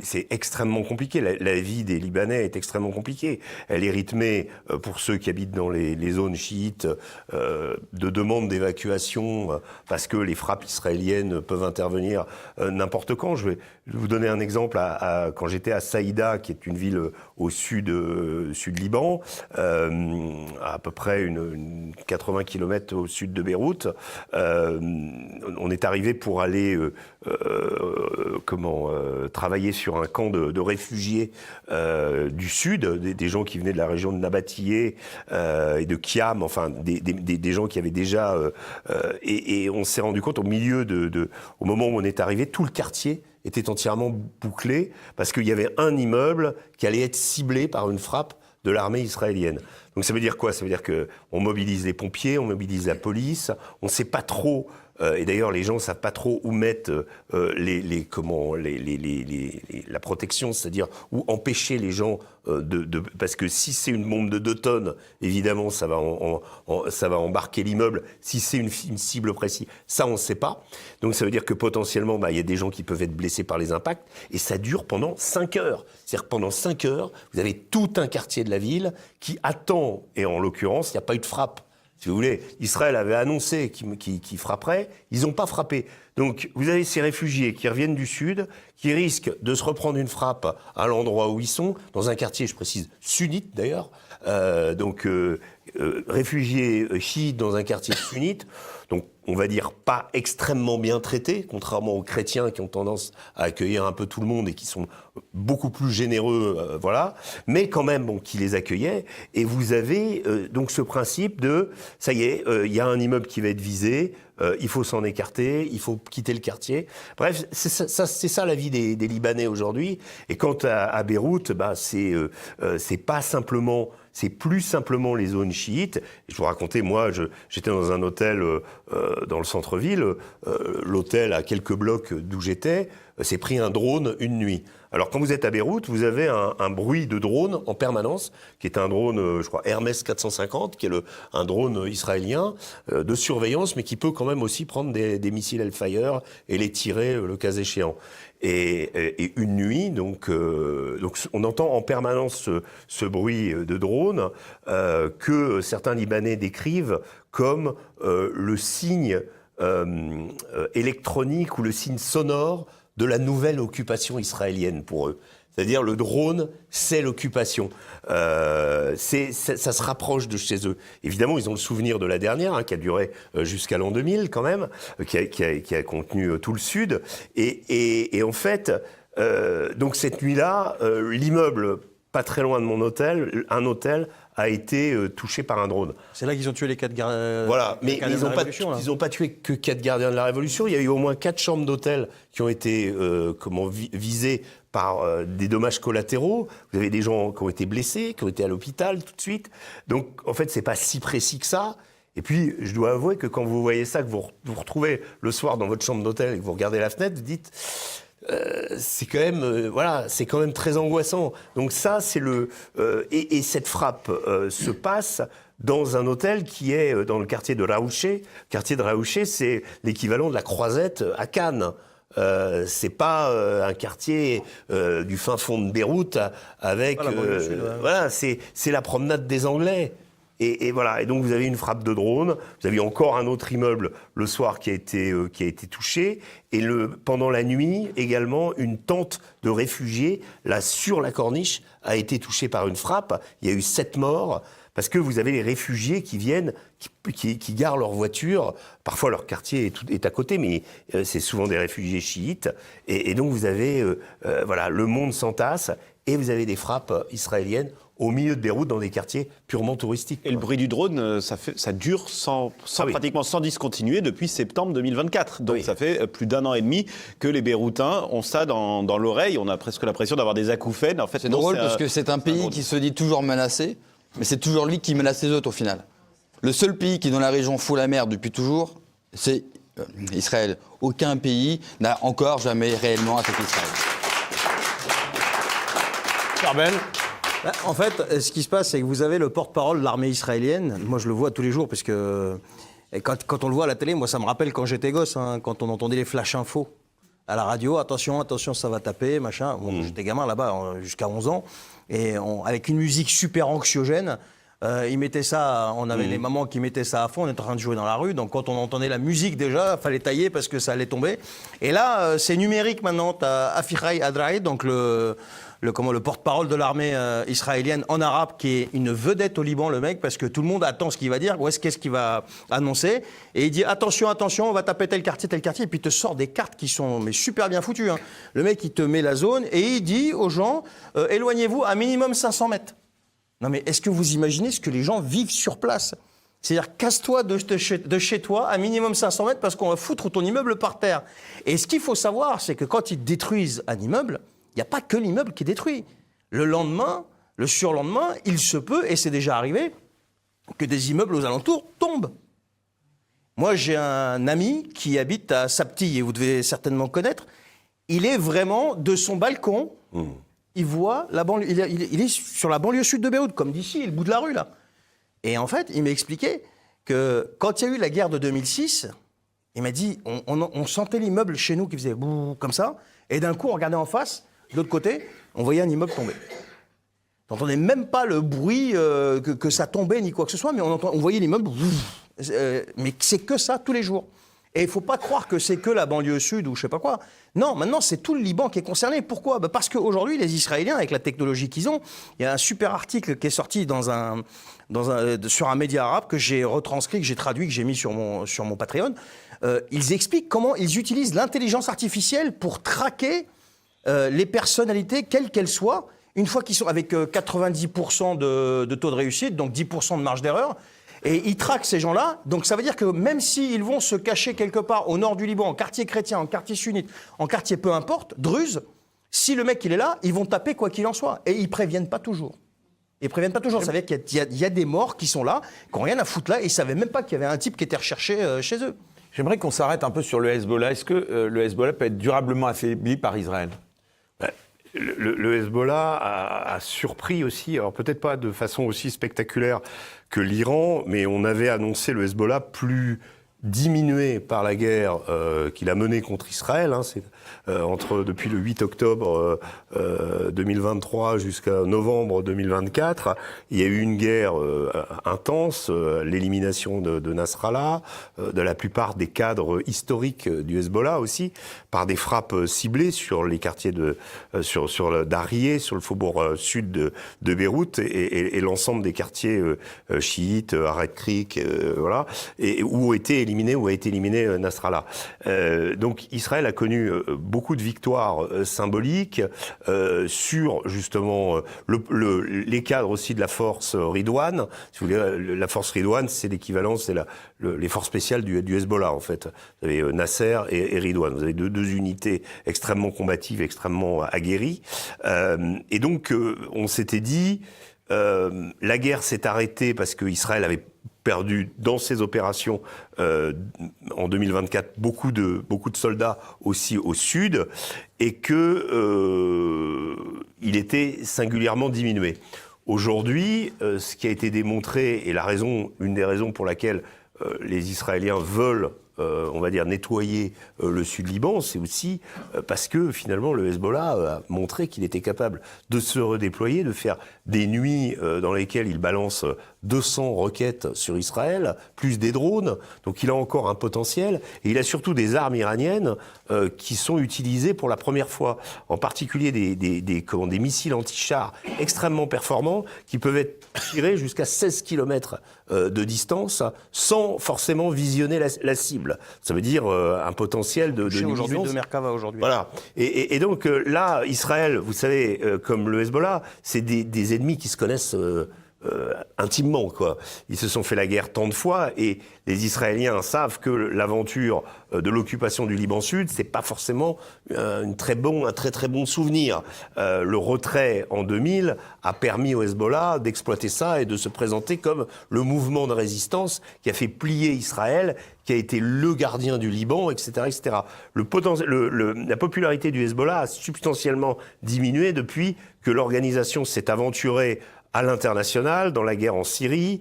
c'est extrêmement compliqué. La vie des Libanais est extrêmement compliquée. Elle est est rythmée, pour ceux qui habitent dans les zones chiites, de demandes d'évacuation, parce que les frappes israéliennes peuvent intervenir n'importe quand. Je vais vous donner un exemple. Quand j'étais à Saïda, qui est une ville au sud Liban, à peu près 80 km au sud de Beyrouth, on est arrivé pour aller travailler sur un camp de réfugiés du sud, des gens qui venaient de la région de Nabatiyé et de Kiam, enfin des gens qui avaient déjà... et on s'est rendu compte au milieu au moment où on est arrivé, tout le quartier était entièrement bouclé parce qu'il y avait un immeuble qui allait être ciblé par une frappe de l'armée israélienne. Donc ça veut dire quoi? Ça veut dire qu'on mobilise les pompiers, on mobilise la police, on ne sait pas trop... et d'ailleurs, les gens ne savent pas trop où mettre la protection, c'est-à-dire où empêcher les gens parce que si c'est une bombe de 2 tonnes, évidemment, ça va embarquer l'immeuble. Si c'est une cible précise, ça, on ne sait pas. Donc ça veut dire que potentiellement, il y a des gens qui peuvent être blessés par les impacts, et ça dure pendant 5 heures. C'est-à-dire que pendant 5 heures, vous avez tout un quartier de la ville qui attend, et en l'occurrence, il n'y a pas eu de frappe. Si vous voulez, Israël avait annoncé qu'il frapperait, ils n'ont pas frappé. Donc vous avez ces réfugiés qui reviennent du sud, qui risquent de se reprendre une frappe à l'endroit où ils sont, dans un quartier, je précise, sunnite d'ailleurs, réfugiés chiites dans un quartier sunnite, donc on va dire pas extrêmement bien traités, contrairement aux chrétiens qui ont tendance à accueillir un peu tout le monde et qui sont beaucoup plus généreux, voilà, mais quand même qui les accueillaient. Et vous avez donc ce principe de, ça y est, il y a un immeuble qui va être visé, il faut s'en écarter, il faut quitter le quartier. Bref, c'est ça la vie des Libanais aujourd'hui. Et quant à Beyrouth, c'est pas simplement... C'est plus simplement les zones chiites. Je vous racontais, moi, j'étais dans un hôtel dans le centre-ville. L'hôtel, à quelques blocs d'où j'étais, s'est pris un drone une nuit. Alors, quand vous êtes à Beyrouth, vous avez un bruit de drone en permanence, qui est un drone, je crois, Hermès 450, qui est un drone israélien de surveillance, mais qui peut quand même aussi prendre des missiles Hellfire et les tirer le cas échéant. Et une nuit, donc on entend en permanence ce bruit de drone que certains Libanais décrivent comme le signe électronique ou le signe sonore de la nouvelle occupation israélienne pour eux. C'est-à-dire le drone, c'est l'occupation. Ça se rapproche de chez eux. Évidemment, ils ont le souvenir de la dernière, qui a duré jusqu'à l'an 2000 quand même, qui a contenu tout le Sud. Et en fait, donc cette nuit-là, l'immeuble pas très loin de mon hôtel, un hôtel, a été touché par un drone. C'est là qu'ils ont tué les 4 gardiens. Voilà, mais ils n'ont pas tué que 4 gardiens de la Révolution. Il y a eu au moins 4 chambres d'hôtel qui ont été visées par des dommages collatéraux. Vous avez des gens qui ont été blessés, qui ont été à l'hôpital tout de suite. Donc, en fait, c'est pas si précis que ça. Et puis, je dois avouer que quand vous voyez ça, que vous retrouvez le soir dans votre chambre d'hôtel et que vous regardez la fenêtre, vous dites... c'est quand même très angoissant. Donc ça, c'est et cette frappe se passe dans un hôtel qui est dans le quartier de Raouché. Le quartier de Raouché, c'est l'équivalent de la Croisette à Cannes. C'est pas un quartier du fin fond de Beyrouth avec c'est la promenade des Anglais. Et voilà. Et donc vous avez une frappe de drone. Vous avez encore un autre immeuble le soir qui a été touché. Et pendant la nuit également, une tente de réfugiés là sur la corniche a été touchée par une frappe. Il y a eu 7 morts. Parce que vous avez les réfugiés qui viennent, qui garent leur voiture. Parfois, leur quartier est à côté, mais c'est souvent des réfugiés chiites. Et donc, vous avez, le monde s'entasse et vous avez des frappes israéliennes au milieu de Beyrouth, dans des quartiers purement touristiques. Et le bruit du drone, ça dure pratiquement sans discontinuer depuis septembre 2024. Donc ça fait plus d'1 an et demi que les Beyrouthins ont ça dans l'oreille. On a presque l'impression d'avoir des acouphènes. En fait, c'est drôle parce que c'est un pays qui se dit toujours menacé, mais c'est toujours lui qui menace les autres au final. Le seul pays qui dans la région fout la merde depuis toujours, c'est Israël. Aucun pays n'a encore jamais réellement attaqué Israël. Charbel. En fait, ce qui se passe, c'est que vous avez le porte-parole de l'armée israélienne. Moi, je le vois tous les jours, parce que quand on le voit à la télé, moi, ça me rappelle quand j'étais gosse, quand on entendait les flash infos. à la radio, attention, ça va taper, machin. Bon, j'étais gamin là-bas, jusqu'à 11 ans, et avec une musique super anxiogène. Ils mettaient ça, on avait les mamans qui mettaient ça à fond, on était en train de jouer dans la rue, donc quand on entendait la musique déjà, il fallait tailler parce que ça allait tomber. Et là, c'est numérique maintenant, tu as Afichai Adraï, donc le porte-parole de l'armée israélienne en arabe, qui est une vedette au Liban, le mec, parce que tout le monde attend ce qu'il va dire, qu'est-ce qu'il va annoncer. Et il dit attention, on va taper tel quartier, et puis il te sort des cartes qui sont super bien foutues. Hein. Le mec, il te met la zone et il dit aux gens éloignez-vous à minimum 500 mètres. Non mais est-ce que vous imaginez ce que les gens vivent sur place ? C'est-à-dire, casse-toi de chez toi à minimum 500 mètres parce qu'on va foutre ton immeuble par terre. Et ce qu'il faut savoir, c'est que quand ils détruisent un immeuble, il n'y a pas que l'immeuble qui est détruit. Le lendemain, le surlendemain, il se peut, et c'est déjà arrivé, que des immeubles aux alentours tombent. Moi, j'ai un ami qui habite à Sapti, et vous devez certainement connaître. Il est vraiment de son balcon, il voit la banlieue, il est sur la banlieue sud de Beyrouth, comme d'ici, le bout de la rue, là. Et en fait, il m'a expliqué que quand il y a eu la guerre de 2006, il m'a dit, on sentait l'immeuble chez nous qui faisait bouh, comme ça, et d'un coup, on regardait en face, de l'autre côté, on voyait un immeuble tomber. On n'entendait même pas le bruit que ça tombait ni quoi que ce soit, mais on voyait l'immeuble, mais c'est que ça tous les jours. Et il ne faut pas croire que c'est que la banlieue sud ou je ne sais pas quoi. Non, maintenant, c'est tout le Liban qui est concerné. Pourquoi ? Parce qu'aujourd'hui, les Israéliens, avec la technologie qu'ils ont, il y a un super article qui est sorti sur un média arabe que j'ai retranscrit, que j'ai traduit, que j'ai mis sur mon Patreon. Ils expliquent comment ils utilisent l'intelligence artificielle pour traquer les personnalités, quelles qu'elles soient, une fois qu'ils sont avec 90% de taux de réussite, donc 10% de marge d'erreur. Et ils traquent ces gens-là, donc ça veut dire que même s'ils vont se cacher quelque part au nord du Liban, en quartier chrétien, en quartier sunnite, en quartier peu importe, Druze, si le mec il est là, ils vont taper quoi qu'il en soit. Et ils préviennent pas toujours. Ça veut dire qu'il y a des morts qui sont là, qui n'ont rien à foutre là, et ils savaient même pas qu'il y avait un type qui était recherché chez eux. J'aimerais qu'on s'arrête un peu sur le Hezbollah. Est-ce que le Hezbollah peut être durablement affaibli par Israël ? Le Hezbollah a surpris aussi, alors peut-être pas de façon aussi spectaculaire que l'Iran, mais on avait annoncé le Hezbollah plus diminué par la guerre qu'il a menée contre Israël. Hein, depuis le 8 octobre 2023 jusqu'à novembre 2024, il y a eu une guerre intense, l'élimination de Nasrallah, de la plupart des cadres historiques du Hezbollah aussi, par des frappes ciblées sur les quartiers sur Dariyeh, sur le faubourg sud de Beyrouth et l'ensemble des quartiers chiites, Red Creek, voilà, et où a été éliminé Nasrallah. Donc Israël a connu beaucoup de victoires symboliques sur justement les cadres aussi de la force Ridwan. Si vous voulez, la force Ridwan, c'est l'équivalent, c'est les forces spéciales du Hezbollah en fait. Vous avez Nasser et Ridwan. Vous avez deux unités extrêmement combatives, extrêmement aguerries. Et donc on s'était dit, la guerre s'est arrêtée parce que Israël avait perdu dans ses opérations en 2024 beaucoup de soldats aussi au sud et que il était singulièrement diminué. Aujourd'hui, ce qui a été démontré et une des raisons pour laquelle les Israéliens veulent on va dire, nettoyer le sud Liban, c'est aussi parce que finalement le Hezbollah a montré qu'il était capable de se redéployer, de faire des nuits dans lesquelles il balance 200 roquettes sur Israël, plus des drones. Donc il a encore un potentiel. Et il a surtout des armes iraniennes qui sont utilisées pour la première fois. En particulier des missiles anti-chars extrêmement performants qui peuvent être tirés jusqu'à 16 km de distance sans forcément visionner la cible. Ça veut dire un potentiel de nuisance. Aujourd'hui de Merkava aujourd'hui. Voilà. Et donc là, Israël, vous savez, comme le Hezbollah, c'est des ennemis qui se connaissent intimement, quoi. Ils se sont fait la guerre tant de fois et les Israéliens savent que l'aventure de l'occupation du Liban Sud, c'est pas forcément un très très bon souvenir. Le retrait en 2000 a permis au Hezbollah d'exploiter ça et de se présenter comme le mouvement de résistance qui a fait plier Israël, qui a été le gardien du Liban, etc., etc. La popularité du Hezbollah a substantiellement diminué depuis que l'organisation s'est aventurée à l'international, dans la guerre en Syrie,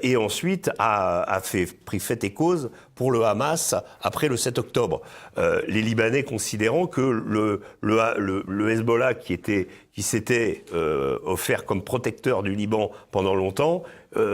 et ensuite a pris fait et cause pour le Hamas après le 7 octobre. Les Libanais considérant que le Hezbollah, qui s'était offert comme protecteur du Liban pendant longtemps,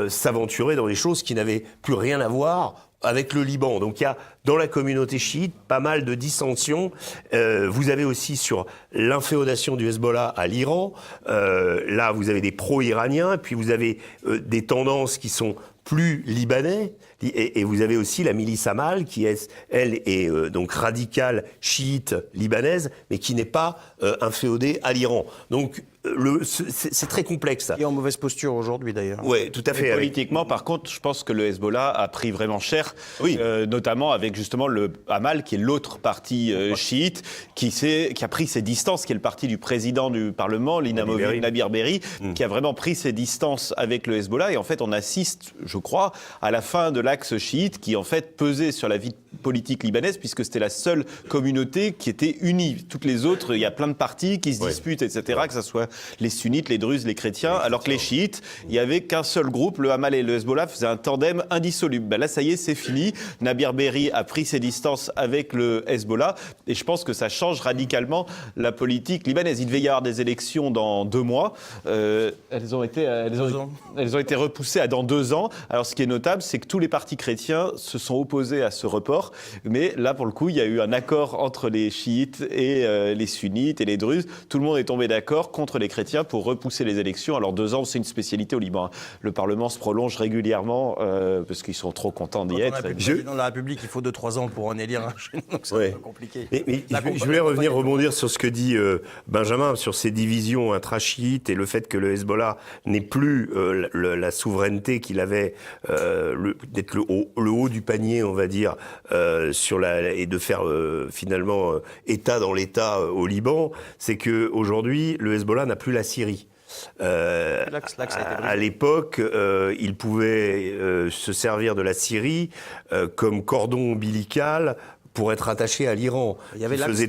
s'aventurait dans des choses qui n'avaient plus rien à voir avec le Liban. Donc il y a dans la communauté chiite pas mal de dissensions. Vous avez aussi sur l'inféodation du Hezbollah à l'Iran. Là, vous avez des pro-iraniens, et puis vous avez des tendances qui sont plus libanais. Et vous avez aussi la milice Amal, qui elle est donc radicale chiite libanaise, mais qui n'est pas inféodée à l'Iran. Donc c'est très complexe. Et en mauvaise posture aujourd'hui d'ailleurs. Oui, tout à fait. Politiquement, par contre, je pense que le Hezbollah a pris vraiment cher, notamment avec justement le Amal, qui est l'autre parti chiite, qui a pris ses distances, qui est le parti du président du Parlement, Nabir Berri, qui a vraiment pris ses distances avec le Hezbollah. Et en fait, on assiste, je crois, à la fin de l'axe chiite qui, en fait, pesait sur la vie politique libanaise, puisque c'était la seule communauté qui était unie. Toutes les autres, il y a plein de partis qui se disputent, etc., que ce soit les sunnites, les druzes, les chrétiens, alors que les chiites, il n'y avait qu'un seul groupe, le Hamal et le Hezbollah faisaient un tandem indissoluble. Ben là, ça y est, c'est fini. Nabir Berri a pris ses distances avec le Hezbollah, et je pense que ça change radicalement la politique libanaise. Il devait y avoir des élections dans 2 mois. Elles ont été repoussées à dans 2 ans. Alors, ce qui est notable, c'est que tous les partis chrétiens se sont opposés à ce report, mais là, pour le coup, il y a eu un accord entre les chiites et les sunnites et les druzes. Tout le monde est tombé d'accord contre les chrétiens pour repousser les élections. Alors 2 ans, c'est une spécialité au Liban. Le Parlement se prolonge régulièrement parce qu'ils sont trop contents d'y être. Dans la République, il faut 2-3 ans pour en élire un. Donc c'est un peu compliqué. Mais je voulais rebondir sur ce que dit Benjamin, sur ces divisions intra-chiites et le fait que le Hezbollah n'ait plus la souveraineté qu'il avait, d'être le haut du panier, on va dire, et de faire finalement État dans l'État au Liban. C'est qu'aujourd'hui, le Hezbollah n'a plus la Syrie. À l'époque, il pouvait se servir de la Syrie comme cordon ombilical pour être attaché à l'Iran. Il y avait l'axe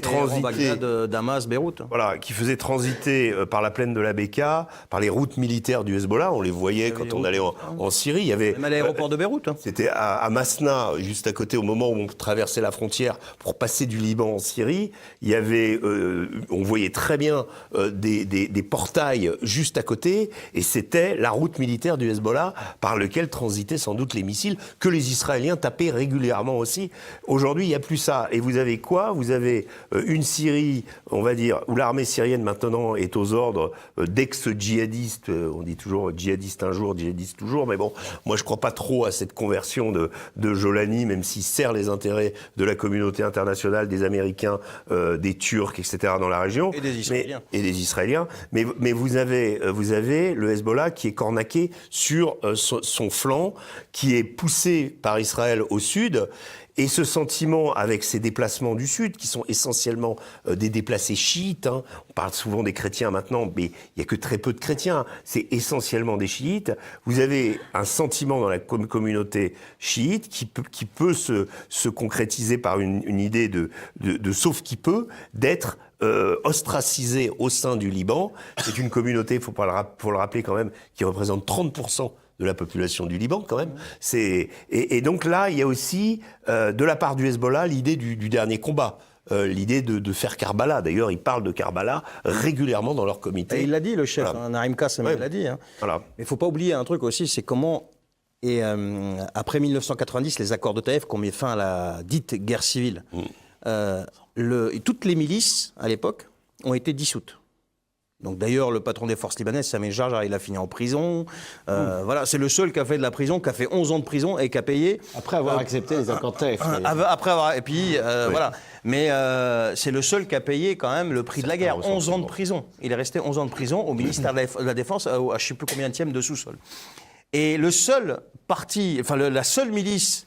Bagdad, Damas, Beyrouth. Voilà, qui faisait transiter par la plaine de la Beka, par les routes militaires du Hezbollah. On les voyait quand on allait en Syrie. Il y avait, même à l'aéroport de Beyrouth. C'était à Masna, juste à côté, au moment où on traversait la frontière pour passer du Liban en Syrie. Il y avait, on voyait très bien des portails juste à côté, et c'était la route militaire du Hezbollah par lequel transitaient sans doute les missiles que les Israéliens tapaient régulièrement aussi. Aujourd'hui, il n'y a plus ça. Et vous avez quoi ? Vous avez une Syrie, on va dire, où l'armée syrienne maintenant est aux ordres d'ex-djihadistes. On dit toujours djihadiste un jour, djihadiste toujours. Mais bon, moi je ne crois pas trop à cette conversion de Jolani, même s'il sert les intérêts de la communauté internationale, des Américains, des Turcs, etc. dans la région. Et des Israéliens. Mais vous avez le Hezbollah qui est cornaqué sur son flanc, qui est poussé par Israël au sud. Et ce sentiment, avec ces déplacements du Sud, qui sont essentiellement des déplacés chiites, hein. On parle souvent des chrétiens maintenant, mais il n'y a que très peu de chrétiens, c'est essentiellement des chiites. Vous avez un sentiment dans la communauté chiite qui peut se concrétiser par une idée de sauf qui peut, d'être ostracisé au sein du Liban. C'est une communauté, faut le rappeler quand même, qui représente 30% de la population du Liban, quand même. Et donc là, il y a aussi, de la part du Hezbollah, l'idée du dernier combat. L'idée de faire Karbala. D'ailleurs, ils parlent de Karbala régulièrement dans leur comité. Et il l'a dit, le chef, voilà. Naïm Kassem, il l'a dit. Hein. Voilà. Mais il ne faut pas oublier un truc aussi, c'est comment, après 1990, les accords de Taïf qui ont mis fin à la dite guerre civile, toutes les milices, à l'époque, ont été dissoutes. Donc d'ailleurs, le patron des forces libanaises, Sameh Jarjar, il a fini en prison. Voilà, c'est le seul qui a fait de la prison, qui a fait 11 ans de prison et qui a payé... Après avoir accepté les accords de Taïf. Et puis, voilà. Mais c'est le seul qui a payé quand même le prix de la guerre. 11 ans de prison. Il est resté 11 ans de prison au ministère de la Défense, à je ne sais plus combienième de sous-sol. Et le seul parti, la seule milice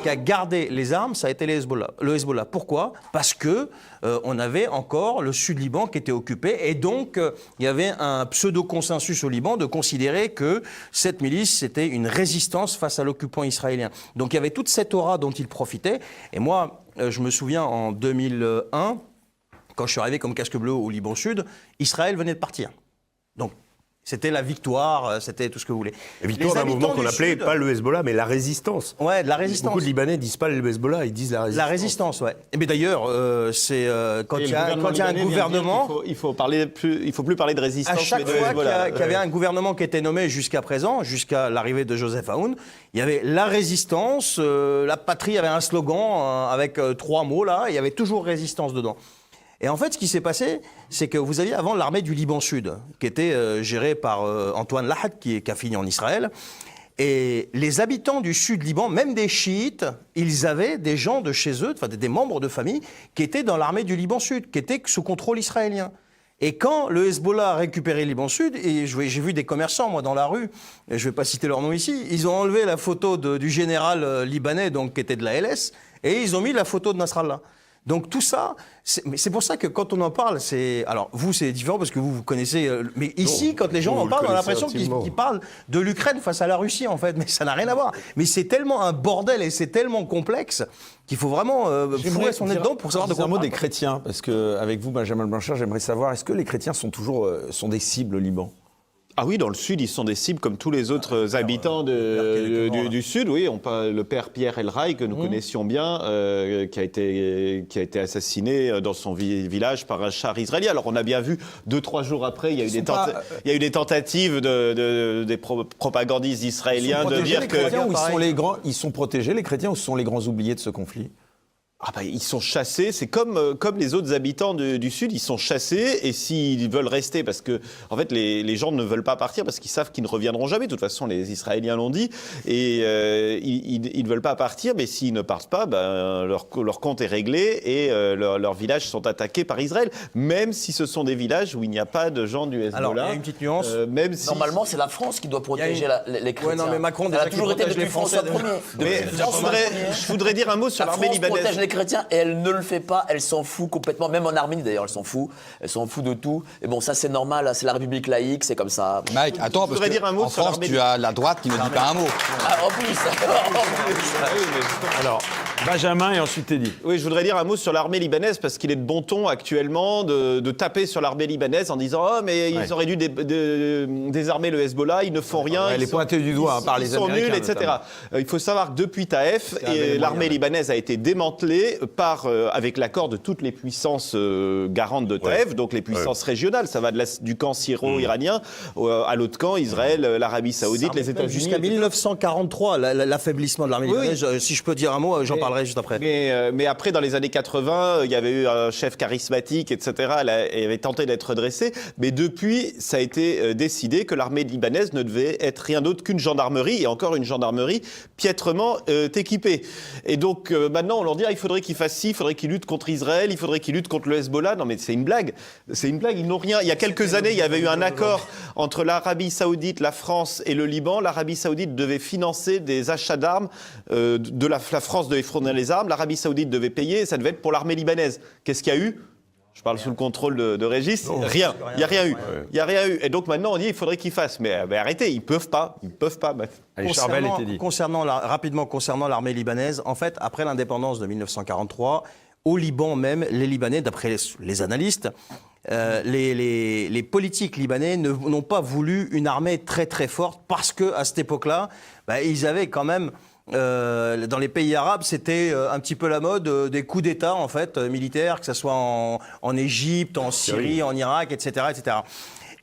qui a gardé les armes, ça a été le Hezbollah. Pourquoi ? Parce que on avait encore le Sud-Liban qui était occupé, et donc il y avait un pseudo-consensus au Liban de considérer que cette milice, c'était une résistance face à l'occupant israélien. Donc il y avait toute cette aura dont il profitait. Et moi, je me souviens en 2001, quand je suis arrivé comme casque bleu au Liban Sud, Israël venait de partir. Donc C'était la victoire, c'était tout ce que vous voulez. La victoire Les d'un mouvement habitants qu'on du appelait Sud- pas le Hezbollah, mais la résistance. Ouais, de la résistance. Beaucoup de Libanais disent pas le Hezbollah, ils disent la résistance. La résistance, ouais. Mais d'ailleurs, c'est quand il y a un gouvernement. Il faut plus parler de résistance. À chaque mais de fois Hezbollah. qu'il y avait un gouvernement qui était nommé jusqu'à présent, jusqu'à l'arrivée de Joseph Aoun, il y avait la résistance, la patrie avait un slogan avec 3 mots là, il y avait toujours résistance dedans. Et en fait, ce qui s'est passé, c'est que vous aviez avant l'armée du Liban Sud, qui était gérée par Antoine Lahad, qui a fini en Israël. Et les habitants du Sud Liban, même des chiites, ils avaient des gens de chez eux, enfin des membres de famille, qui étaient dans l'armée du Liban Sud, qui étaient sous contrôle israélien. Et quand le Hezbollah a récupéré le Liban Sud, et j'ai vu des commerçants, moi, dans la rue, et je ne vais pas citer leur nom ici, ils ont enlevé la photo du général libanais, donc, qui était de la LS, et ils ont mis la photo de Nasrallah. Donc tout ça, c'est pour ça que quand on en parle, c'est... Alors vous, c'est différent parce que vous connaissez... mais ici, quand les gens en parlent, on a l'impression qu'ils parlent de l'Ukraine face à la Russie, en fait. Mais ça n'a rien à voir. Mais c'est tellement un bordel et c'est tellement complexe qu'il faut vraiment fouiller son nez dedans pour savoir de quoi un on mot parle. des chrétiens, parce qu'avec vous, Benjamin Blanchard, j'aimerais savoir, est-ce que les chrétiens sont toujours sont des cibles au Liban ? Ah oui, dans le Sud, ils sont des cibles comme tous les autres habitants du Sud. Oui, le père Pierre Elraï, que nous connaissions bien, qui a été assassiné dans son village par un char israélien. Alors on a bien vu, 2-3 jours après, il y a eu des tentatives des propagandistes israéliens de dire que... Ils sont protégés, les chrétiens, ou ce sont les grands oubliés de ce conflit ? Ah bah, ils sont chassés, c'est comme les autres habitants du Sud, ils sont chassés, et s'ils veulent rester, parce que en fait les gens ne veulent pas partir parce qu'ils savent qu'ils ne reviendront jamais, de toute façon les Israéliens l'ont dit, et ils ne veulent pas partir, mais s'ils ne partent pas, leur compte est réglé, et leurs villages sont attaqués par Israël, même si ce sont des villages où il n'y a pas de gens du Hezbollah. Alors, il y a une petite nuance. Même si... Normalement, c'est la France qui doit protéger les chrétiens. Ouais, non, mais Macron, elle a déjà, toujours qui été protège depuis les Français. François Ier. Mais je voudrais dire un mot sur La l'armée France libanaise. protège les chrétiens et elle ne le fait pas, elle s'en fout complètement, même en Arménie d'ailleurs, elle s'en fout de tout. Et bon, ça c'est normal, c'est la République laïque, c'est comme ça. Mike, attends, parce dire un mot qu'en sur France, l'armée tu as la droite qui ne dit pas un mot. Ah, en plus. Alors, Benjamin et ensuite Teddy. Oui, je voudrais dire un mot sur l'armée libanaise, parce qu'il est de bon ton actuellement de taper sur l'armée libanaise en disant « Oh, mais ils auraient dû désarmer le Hezbollah, ils ne font rien. Elle est pointée du doigt par les Américains. Ils sont nuls, etc. » Il faut savoir que depuis Taïf, l'armée libanaise a été démantelée avec l'accord de toutes les puissances garantes de Taïf, donc les puissances régionales. Ça va du camp syro-iranien à l'autre camp, Israël, l'Arabie Saoudite, les États-Unis. Jusqu'à 1943, l'affaiblissement de l'armée libanaise, si je peux dire un mot, j'en parlerai juste après. Mais après, dans les années 80, il y avait eu un chef charismatique, etc. Elle avait tenté d'être redressée. Mais depuis, ça a été décidé que l'armée libanaise ne devait être rien d'autre qu'une gendarmerie, et encore une gendarmerie piètrement équipée. Et donc, maintenant, on leur dit, il faudrait qu'ils fassent ci, il faudrait qu'ils luttent contre Israël, il faudrait qu'ils luttent contre le Hezbollah. Non, mais c'est une blague. C'est une blague, ils n'ont rien. Il y a quelques années, il y avait eu un accord entre l'Arabie Saoudite, la France et le Liban. L'Arabie Saoudite devait financer des achats d'armes. La France devait fournir les armes. L'Arabie Saoudite devait payer. Et ça devait être pour l'armée libanaise. Qu'est-ce qu'il y a eu ? Je parle sous le contrôle de Régis. Rien. Il n'y a rien eu. Il n'y a rien eu. Et donc maintenant, on dit il faudrait qu'ils fassent. Mais arrêtez, ils ne peuvent pas. Ils ne peuvent pas. Allez, Charbel et Teddy. Concernant l'armée libanaise, en fait, après l'indépendance de 1943, au Liban même, les Libanais, d'après les analystes, les politiques libanais n'ont pas voulu une armée très très forte parce qu'à cette époque-là, ils avaient quand même... dans les pays arabes, c'était un petit peu la mode des coups d'État en fait militaires, que ce soit en Égypte, en Syrie, en Irak, etc., etc.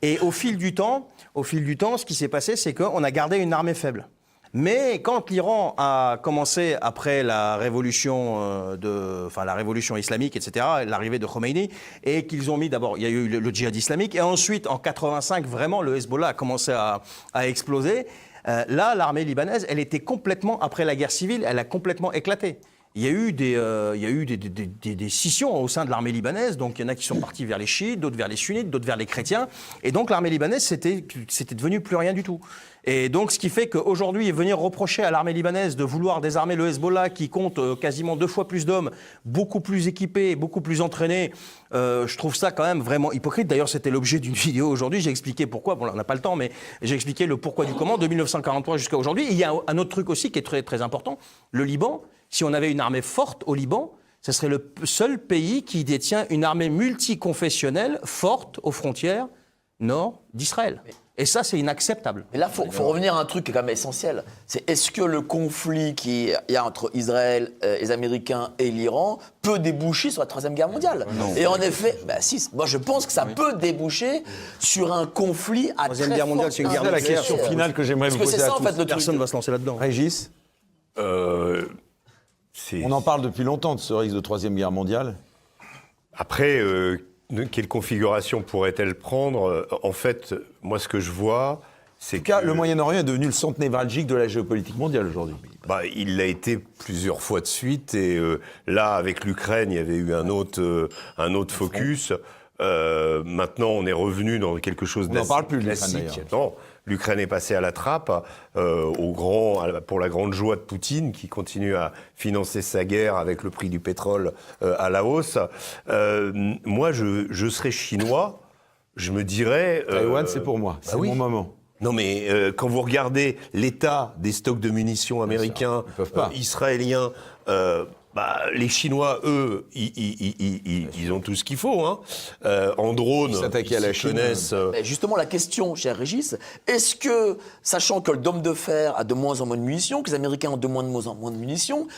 Et au fil du temps, ce qui s'est passé, c'est qu'on a gardé une armée faible. Mais quand l'Iran a commencé après la révolution la révolution islamique, etc., l'arrivée de Khomeini, et qu'ils ont mis d'abord, il y a eu le djihad islamique, et ensuite en 85 vraiment le Hezbollah a commencé à exploser. Là, l'armée libanaise, elle était complètement, après la guerre civile, elle a complètement éclaté. Il y a eu des scissions au sein de l'armée libanaise, donc il y en a qui sont partis vers les chiites, d'autres vers les sunnites, d'autres vers les chrétiens, et donc l'armée libanaise, c'était devenu plus rien du tout. Et donc ce qui fait qu'aujourd'hui, venir reprocher à l'armée libanaise de vouloir désarmer le Hezbollah, qui compte quasiment 2 fois plus d'hommes, beaucoup plus équipés, beaucoup plus entraînés, je trouve ça quand même vraiment hypocrite. D'ailleurs, c'était l'objet d'une vidéo aujourd'hui, j'ai expliqué pourquoi, bon là on n'a pas le temps, mais j'ai expliqué le pourquoi du comment, de 1943 jusqu'à aujourd'hui. Il y a un autre truc aussi qui est très, très important, le Liban. Si on avait une armée forte au Liban, ce serait le seul pays qui détient une armée multiconfessionnelle forte aux frontières nord d'Israël. Et ça, c'est inacceptable. Mais là, il faut revenir à un truc qui est quand même essentiel. C'est est-ce que le conflit qu'il y a entre Israël, les Américains et l'Iran peut déboucher sur la Troisième Guerre mondiale? Non. Et en effet, si, moi je pense que ça peut déboucher sur un conflit à Troisième très Guerre mondiale, forte c'est une guerre C'est la intensité. question finale que j'aimerais vous Parce que poser c'est à ça, en tous. fait, le Personne truc. ne va se lancer là-dedans. Régis, C'est- on en parle depuis longtemps de ce risque de Troisième Guerre mondiale. Après, quelle configuration pourrait-elle prendre? En fait, moi, ce que je vois, c'est En tout cas, que le Moyen-Orient est devenu le centre névralgique de la géopolitique mondiale aujourd'hui. il l'a été plusieurs fois de suite. Et là, avec l'Ukraine, il y avait eu un autre focus. Maintenant, on est revenu dans quelque chose On n'en d'assez parle plus de l'Ukraine, classique. d'ailleurs. Non, l'Ukraine est passée à la trappe, pour la grande joie de Poutine, qui continue à financer sa guerre avec le prix du pétrole à la hausse. Moi, je serais chinois, je me dirais... Taïwan, c'est pour moi. C'est oui. mon moment. Non, mais quand vous regardez l'état des stocks de munitions américains, Ils peuvent pas. israéliens, les Chinois, eux, ils ont tout ce qu'il faut. Hein. En drone, S'attaquer à la s'y Chine, connaissent. Mais justement, la question, cher Régis, est-ce que, sachant que le dôme de fer a de moins en moins de munitions, que les Américains ont de moins en moins de munitions,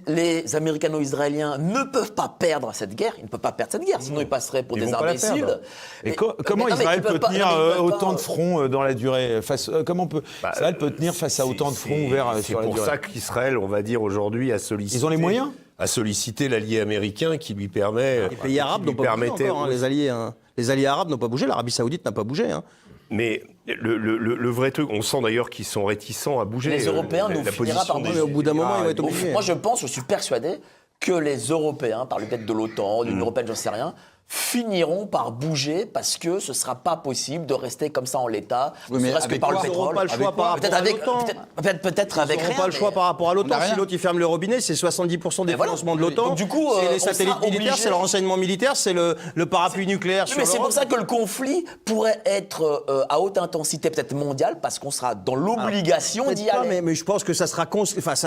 les Américano-Israéliens ne peuvent pas perdre cette guerre. Ils ne peuvent pas perdre cette guerre, sinon ils passeraient pour Ils des vont pas la imbéciles. perdre. Et comment mais non, mais Israël ils peuvent peut pas- tenir non, mais ils peuvent autant pas, de fronts dans la durée comment Israël peut tenir face à autant de fronts ouverts C'est sur la pour durée? ça qu'Israël, on va dire aujourd'hui, a sollicité... Ils ont les moyens a sollicité l'allié américain qui lui permet... Les pays arabes n'ont pas bougé encore, les alliés. Hein. Les alliés arabes n'ont pas bougé, l'Arabie Saoudite n'a pas bougé. Hein. Mais le vrai truc, on sent d'ailleurs qu'ils sont réticents à bouger. Les Européens nous finira par position bouger. des- Mais au bout d'un moment, ils vont être obligés. Moi, je pense, je suis persuadé que les Européens, par le biais de l'OTAN, de l'Union européenne, j'en sais rien, finiront par bouger parce que ce sera pas possible de rester comme ça en l'état, Oui, ne mais serait-ce que avec par le quoi? Ils n'auront pétrole. pas le choix par Peut-être rapport à avec, l'OTAN. peut-être avec Ils rien. n'auront pas le choix mais- par rapport à l'OTAN. On a Si rien. l'autre il ferme le robinet, c'est 70% des Mais voilà. financements de l'OTAN. Donc, du coup, c'est on les satellites sera militaires, obligé- c'est le renseignement militaire, c'est le parapluie nucléaire Oui, sur mais c'est pour l'Europe. ça que le conflit pourrait être à haute intensité, peut-être mondiale, parce qu'on sera dans l'obligation Peut-être d'y pas, aller. mais je pense que ça sera,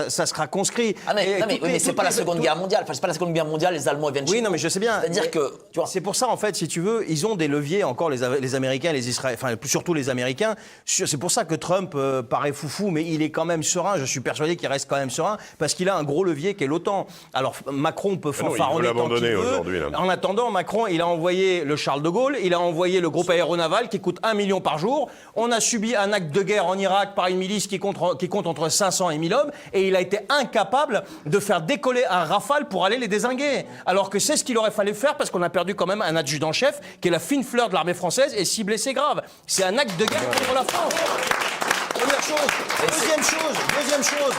ça sera conscrit. Ah mais, Et non, mais, toutes oui, les- mais c'est toutes pas la les- Seconde toutes- Guerre mondiale. Enfin, c'est pas la Seconde Guerre mondiale. Les Allemands ils viennent. Oui, non, mais je sais bien. C'est-à-dire Mais que, tu vois. c'est pour ça, en fait, si tu veux, ils ont des leviers encore, les Américains, les Israéliens, enfin, surtout les Américains. C'est pour ça que Trump paraît foufou, mais il est quand même serein. Je suis persuadé qu'il reste quand même serein, parce qu'il a un gros levier qui est l'OTAN. Alors, Macron peut non, il veut fanfaronner tant qu'il l'abandonner veut. aujourd'hui, là. En attendant, Macron, il a envoyé le Charles de Gaulle, il a envoyé le groupe aéronaval qui coûte 1 million par jour. On a subi un acte de guerre en Irak par une milice qui compte entre 500 et 1000 hommes, et il a été incapable de faire décoller un Rafale pour aller les dézinguer. Alors que c'est ce qu'il aurait fallu faire, parce qu'on a perdu quand même un adjudant-chef qui est la fine fleur de l'armée française et 6 blessés graves. C'est un acte de guerre contre la France. Première chose. Deuxième chose,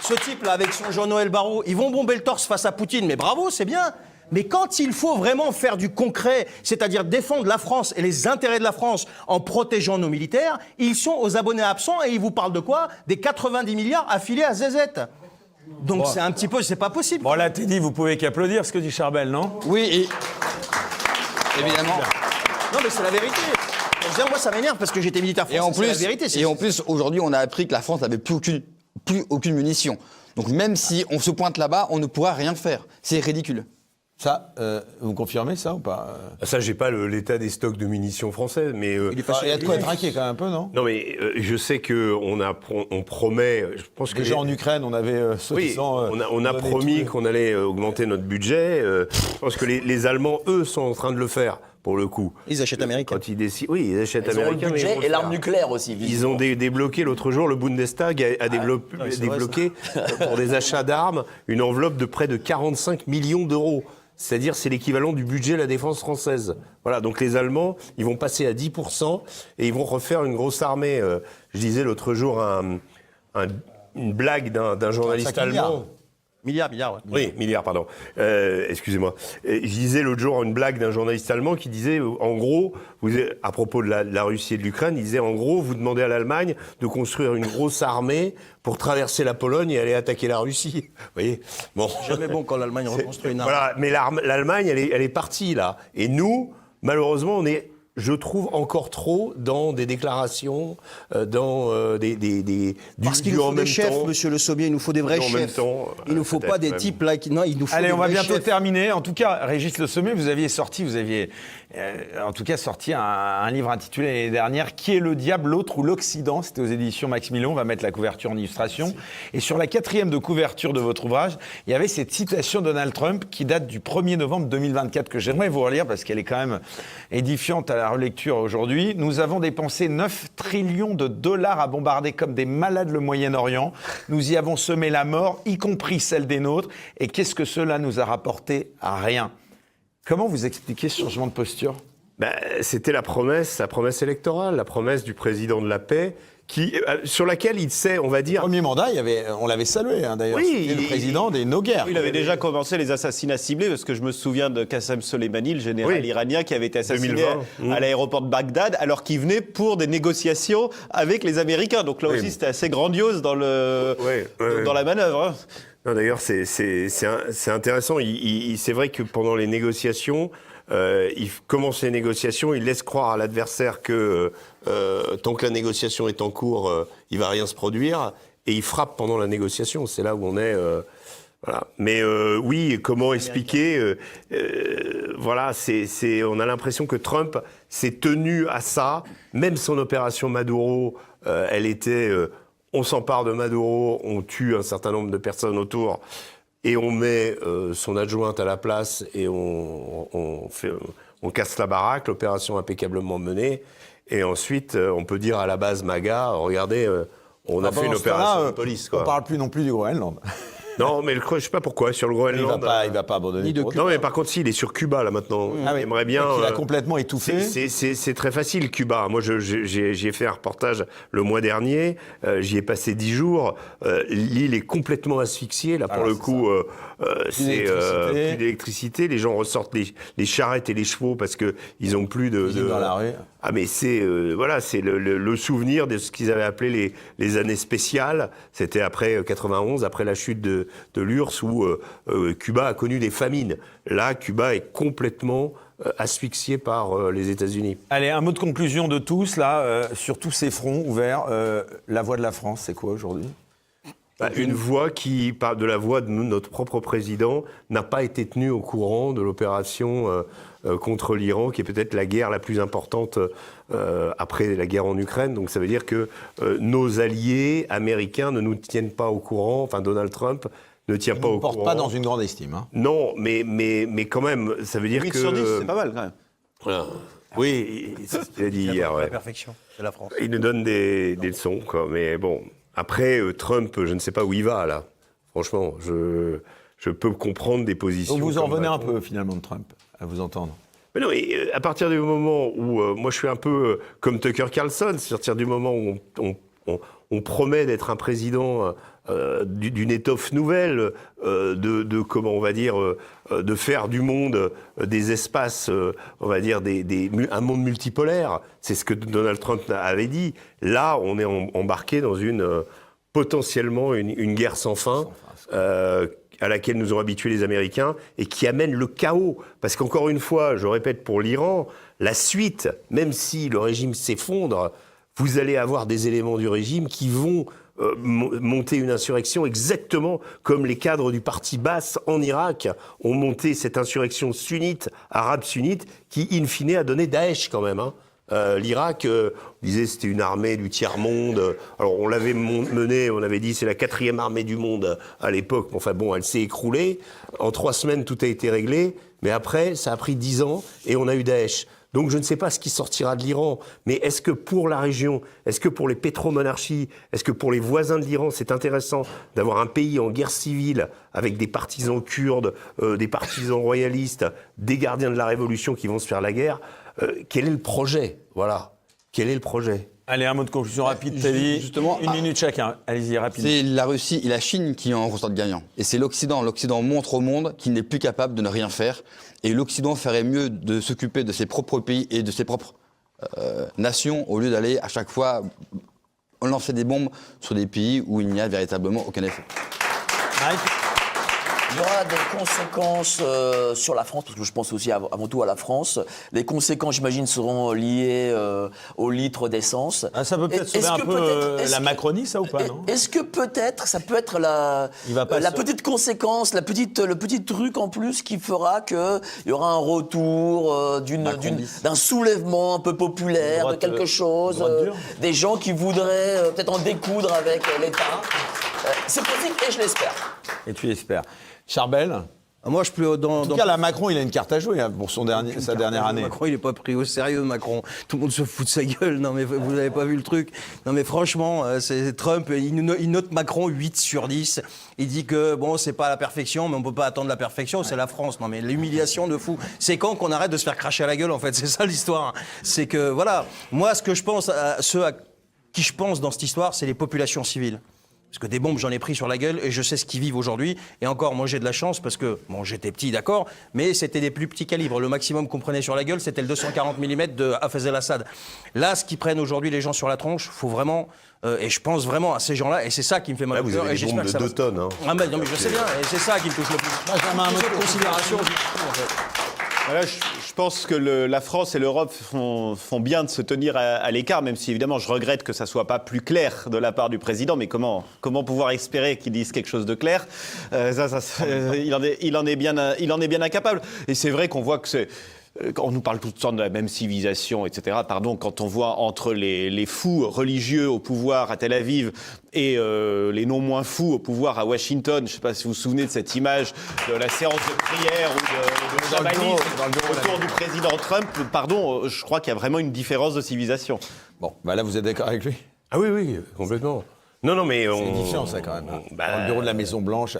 ce type-là, avec son Jean-Noël Barrot, ils vont bomber le torse face à Poutine, mais bravo, c'est bien. Mais quand il faut vraiment faire du concret, c'est-à-dire défendre la France et les intérêts de la France en protégeant nos militaires, ils sont aux abonnés absents et ils vous parlent de quoi? Des 90 milliards affilés à ZZ. Donc c'est un petit peu, c'est pas possible. Bon, là, Teddy, vous pouvez qu'applaudir ce que dit Charbel, non? Oui, évidemment. Non mais c'est la vérité. Je veux dire, moi ça m'énerve parce que j'étais militaire français, Et en c'est la plus, vérité. c'est- aujourd'hui, on a appris que la France n'avait plus aucune munition. Donc même si on se pointe là-bas, on ne pourra rien faire. C'est ridicule. Ça, vous confirmez ça ou pas? Ça, j'ai pas l'état des stocks de munitions françaises, mais... Il y a de quoi être inquiet quand même un peu, non? Non, mais je sais qu'on on promet... Je pense que Déjà en Ukraine, on avait Oui, soi-disant, on a donné promis tout. qu'on allait augmenter notre budget. Je pense que les Allemands, eux, sont en train de le faire, pour le coup. Ils achètent américain. Quand ils décident... Oui, ils achètent Ils ont le américain. mais ils budget vont et le l'arme faire. nucléaire aussi. Ils visiblement. ont débloqué l'autre jour, le Bundestag a débloqué pour des achats d'armes une enveloppe de près de 45 millions d'euros. C'est-à-dire, c'est l'équivalent du budget de la défense française. Voilà, donc les Allemands, ils vont passer à 10% et ils vont refaire une grosse armée. Je disais l'autre jour une blague d'un journaliste 35 milliards. allemand. Milliards, ouais. Oui, milliards, pardon. Excusez-moi. Je disais l'autre jour une blague d'un journaliste allemand qui disait, en gros, à propos de la Russie et de l'Ukraine, il disait, en gros, vous demandez à l'Allemagne de construire une grosse armée pour traverser la Pologne et aller attaquer la Russie. Vous voyez? Bon. Jamais bon quand l'Allemagne reconstruit une arme. Voilà, mais l'Allemagne, elle est partie, là. Et nous, malheureusement, on est je trouve encore trop dans des déclarations, dans Parce qu'il nous faut des chefs, monsieur Le Sommier, il nous faut des vrais chefs. Il ne nous faut pas des types là qui... Non, il nous faut Allez, des on va vrais bientôt chefs. terminer. En tout cas, Régis Le Sommier, vous aviez sorti un livre intitulé l'année dernière « Qui est le diable, l'autre ou l'Occident ?» C'était aux éditions Max Millon. On va mettre la couverture en illustration. Et sur la 4e de couverture de votre ouvrage, il y avait cette citation de Donald Trump qui date du 1er novembre 2024 que j'aimerais vous relire parce qu'elle est quand même édifiante à la relecture aujourd'hui. Nous avons dépensé 9 trillions de dollars à bombarder comme des malades le Moyen-Orient. Nous y avons semé la mort, y compris celle des nôtres. Et qu'est-ce que cela nous a rapporté? Rien. Comment vous expliquez ce changement de posture? C'était la promesse électorale, la promesse du président de la paix, sur laquelle il sait, on va dire... Premier mandat, on l'avait salué, d'ailleurs. Oui, c'était le président des no-guerres. Il avait déjà commencé les assassinats ciblés, parce que je me souviens de Qassem Soleimani, le général iranien, qui avait été assassiné 2020. à l'aéroport de Bagdad, alors qu'il venait pour des négociations avec les Américains. Donc là aussi, c'était assez grandiose dans la manœuvre. Hein. Non, d'ailleurs, c'est intéressant. C'est vrai que pendant les négociations, il commence les négociations, il laisse croire à l'adversaire que tant que la négociation est en cours, il va rien se produire, et il frappe pendant la négociation. C'est là où on est. Voilà. Mais oui, comment expliquer Voilà, on a l'impression que Trump s'est tenu à ça. Même son opération Maduro, elle était. On s'empare de Maduro, on tue un certain nombre de personnes autour. Et on met son adjointe à la place et on casse la baraque, l'opération impeccablement menée. Et ensuite, on peut dire à la base MAGA, regardez, on a fait une opération de police. On ne parle plus non plus du Groenland. Non, mais je ne sais pas pourquoi, sur le Groenland... Il ne va pas abandonner. Non, mais par contre, si, il est sur Cuba, là, maintenant. Il aimerait bien... Il a complètement étouffé. C'est très facile, Cuba. Moi, j'ai fait un reportage le mois dernier. J'y ai passé 10 jours. L'île est complètement asphyxiée. Là, pour le coup, c'est plus d'électricité. Les gens ressortent les charrettes et les chevaux parce qu'ils n'ont plus de... dans la rue. Ah, mais c'est le souvenir de ce qu'ils avaient appelé les années spéciales. C'était après 91, après la chute de l'URSS, où Cuba a connu des famines. Là, Cuba est complètement asphyxié par les États-Unis. Allez, un mot de conclusion de tous, là, sur tous ces fronts ouverts. La voix de la France, c'est quoi aujourd'hui ? Une voix qui, de la voix de notre propre président, n'a pas été tenue au courant de l'opération contre l'Iran, qui est peut-être la guerre la plus importante après la guerre en Ukraine. Donc ça veut dire que nos alliés américains ne nous tiennent pas au courant, enfin Donald Trump ne tient pas au courant. Ne porte pas dans une grande estime. Hein. Non, mais quand même, ça veut dire 8 que... sur 10, c'est pas mal quand même. Voilà. Oui, c'est ce qu'il a dit hier. La perfection de la France. Il nous donne des leçons, quoi. Mais bon, après, Trump, je ne sais pas où il va, là. Franchement, je peux comprendre des positions... Donc vous en venez un Macron. peu, finalement, de Trump, à vous entendre. Mais non, mais à partir du moment où... moi, je suis un peu comme Tucker Carlson, c'est à partir du moment où on promet d'être un président... d'une étoffe nouvelle, comment on va dire, de faire du monde des espaces, on va dire, un monde multipolaire. C'est ce que Donald Trump avait dit. Là, on est embarqué dans potentiellement une guerre sans fin, à laquelle nous ont habitués les Américains, et qui amène le chaos. Parce qu'encore une fois, je répète pour l'Iran, la suite, même si le régime s'effondre, vous allez avoir des éléments du régime qui vont monter une insurrection exactement comme les cadres du parti Baas en Irak ont monté cette insurrection sunnite, arabe sunnite, qui in fine a donné Daesh quand même. Hein. L'Irak, on disait c'était une armée du tiers-monde. Alors on l'avait menée, on avait dit c'est la 4e armée du monde à l'époque. Enfin bon, elle s'est écroulée. En 3 semaines, tout a été réglé. Mais après, ça a pris 10 ans et on a eu Daesh. Donc je ne sais pas ce qui sortira de l'Iran, mais est-ce que pour la région, est-ce que pour les pétromonarchies, est-ce que pour les voisins de l'Iran, c'est intéressant d'avoir un pays en guerre civile avec des partisans kurdes, des partisans royalistes, des gardiens de la révolution qui vont se faire la guerre? Quel est le projet? Voilà. Quel est le projet? Allez, un mot de conclusion rapide, Teddy. Justement, une minute chacun. Allez-y, rapidement. C'est la Russie et la Chine qui en ressortent gagnants. Et c'est l'Occident. L'Occident montre au monde qu'il n'est plus capable de ne rien faire. Et l'Occident ferait mieux de s'occuper de ses propres pays et de ses propres nations au lieu d'aller à chaque fois lancer des bombes sur des pays où il n'y a véritablement aucun effet. Mike ? Il y aura des conséquences sur la France, parce que je pense aussi avant tout à la France. Les conséquences, j'imagine, seront liées au litre d'essence. Ah, ça peut peut-être sauver un peu la Macronie, ça, ou pas, non? Est-ce que peut-être, ça peut être la petite conséquence, le petit truc en plus qui fera qu'il y aura un retour d'un soulèvement un peu populaire, de quelque chose, des gens qui voudraient peut-être en découdre avec l'État. C'est possible et je l'espère. Et tu l'espères. Charbel? Moi, je peux En tout cas, Macron, il a une carte à jouer pour sa dernière année. Macron, il n'est pas pris au sérieux, Macron. Tout le monde se fout de sa gueule. Non, mais vous n'avez pas vu le truc. Non, mais franchement, c'est Trump, il note Macron 8 sur 10. Il dit que, bon, c'est pas la perfection, mais on peut pas attendre la perfection, c'est la France. Non, mais l'humiliation de fou. C'est quand qu'on arrête de se faire cracher à la gueule, en fait. C'est ça l'histoire. C'est que, voilà, moi, ce que je pense, ceux à qui je pense dans cette histoire, c'est les populations civiles. Parce que des bombes, j'en ai pris sur la gueule et je sais ce qu'ils vivent aujourd'hui. Et encore, moi, j'ai de la chance parce que, bon, j'étais petit, d'accord, mais c'était des plus petits calibres. Le maximum qu'on prenait sur la gueule, c'était le 240 mm de Hafez el-Assad. Là, ce qu'ils prennent aujourd'hui les gens sur la tronche, faut vraiment... et je pense vraiment à ces gens-là, et c'est ça qui me fait mal au cœur. Vous avez des bombes de 2 tonnes. Hein. Ah, mais non, mais je sais bien, et c'est ça qui me touche le plus. Benjamin, un mot de considération. Voilà, je pense que la France et l'Europe font bien de se tenir à l'écart, même si évidemment je regrette que ça soit pas plus clair de la part du président. Mais comment pouvoir espérer qu'il dise quelque chose de clair? Il en est bien incapable. Et c'est vrai qu'on voit que on nous parle tout le temps de la même civilisation, etc. Pardon, quand on voit entre les fous religieux au pouvoir à Tel Aviv et les non moins fous au pouvoir à Washington, je ne sais pas si vous vous souvenez de cette image de la séance de prière ou de chamanisme autour du président Trump. Pardon, je crois qu'il y a vraiment une différence de civilisation. Bon, bah là, vous êtes d'accord avec lui? Ah oui, complètement. Non, mais c'est différent, ça, quand même. Dans le bureau de la Maison-Blanche.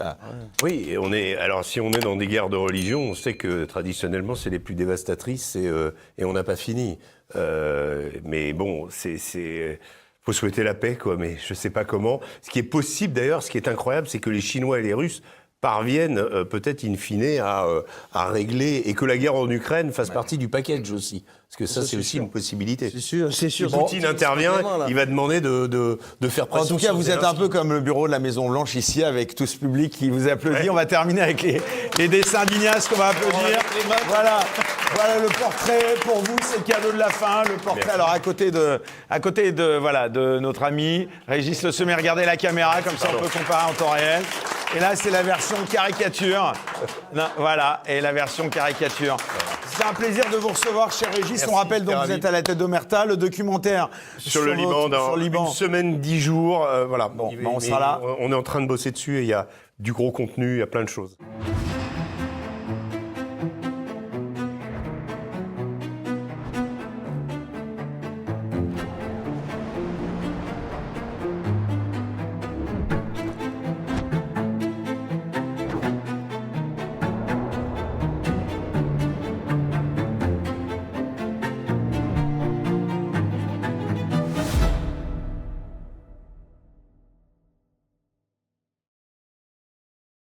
Oui, alors si on est dans des guerres de religion, on sait que traditionnellement, c'est les plus dévastatrices et on n'a pas fini. Mais bon, faut souhaiter la paix, quoi, mais je sais pas comment. Ce qui est possible, d'ailleurs, ce qui est incroyable, c'est que les Chinois et les Russes parviennent peut-être in fine à régler, et que la guerre en Ukraine fasse partie du package aussi. Parce que ça c'est aussi une possibilité. C'est sûr. Si Poutine intervient, il va demander de faire pression. En tout cas, vous êtes un peu comme le bureau de la Maison-Blanche ici, avec tout ce public qui vous applaudit. Ouais. On va terminer avec les dessins d'Ignace qu'on va applaudir. Voilà le portrait pour vous, c'est le cadeau de la fin. Le portrait. Merci. Alors à côté de notre ami Régis Le Sommier, regardez la caméra, comme ça on peut comparer en temps réel. Et là, c'est la version caricature. Non, voilà, et la version caricature. C'est un plaisir de vous recevoir, cher Régis. Merci, on rappelle donc vous êtes à la tête d'Omerta, le documentaire sur le Liban, dans une semaine, 10 jours. Voilà. Bon, on sera là. On est en train de bosser dessus et il y a du gros contenu, il y a plein de choses.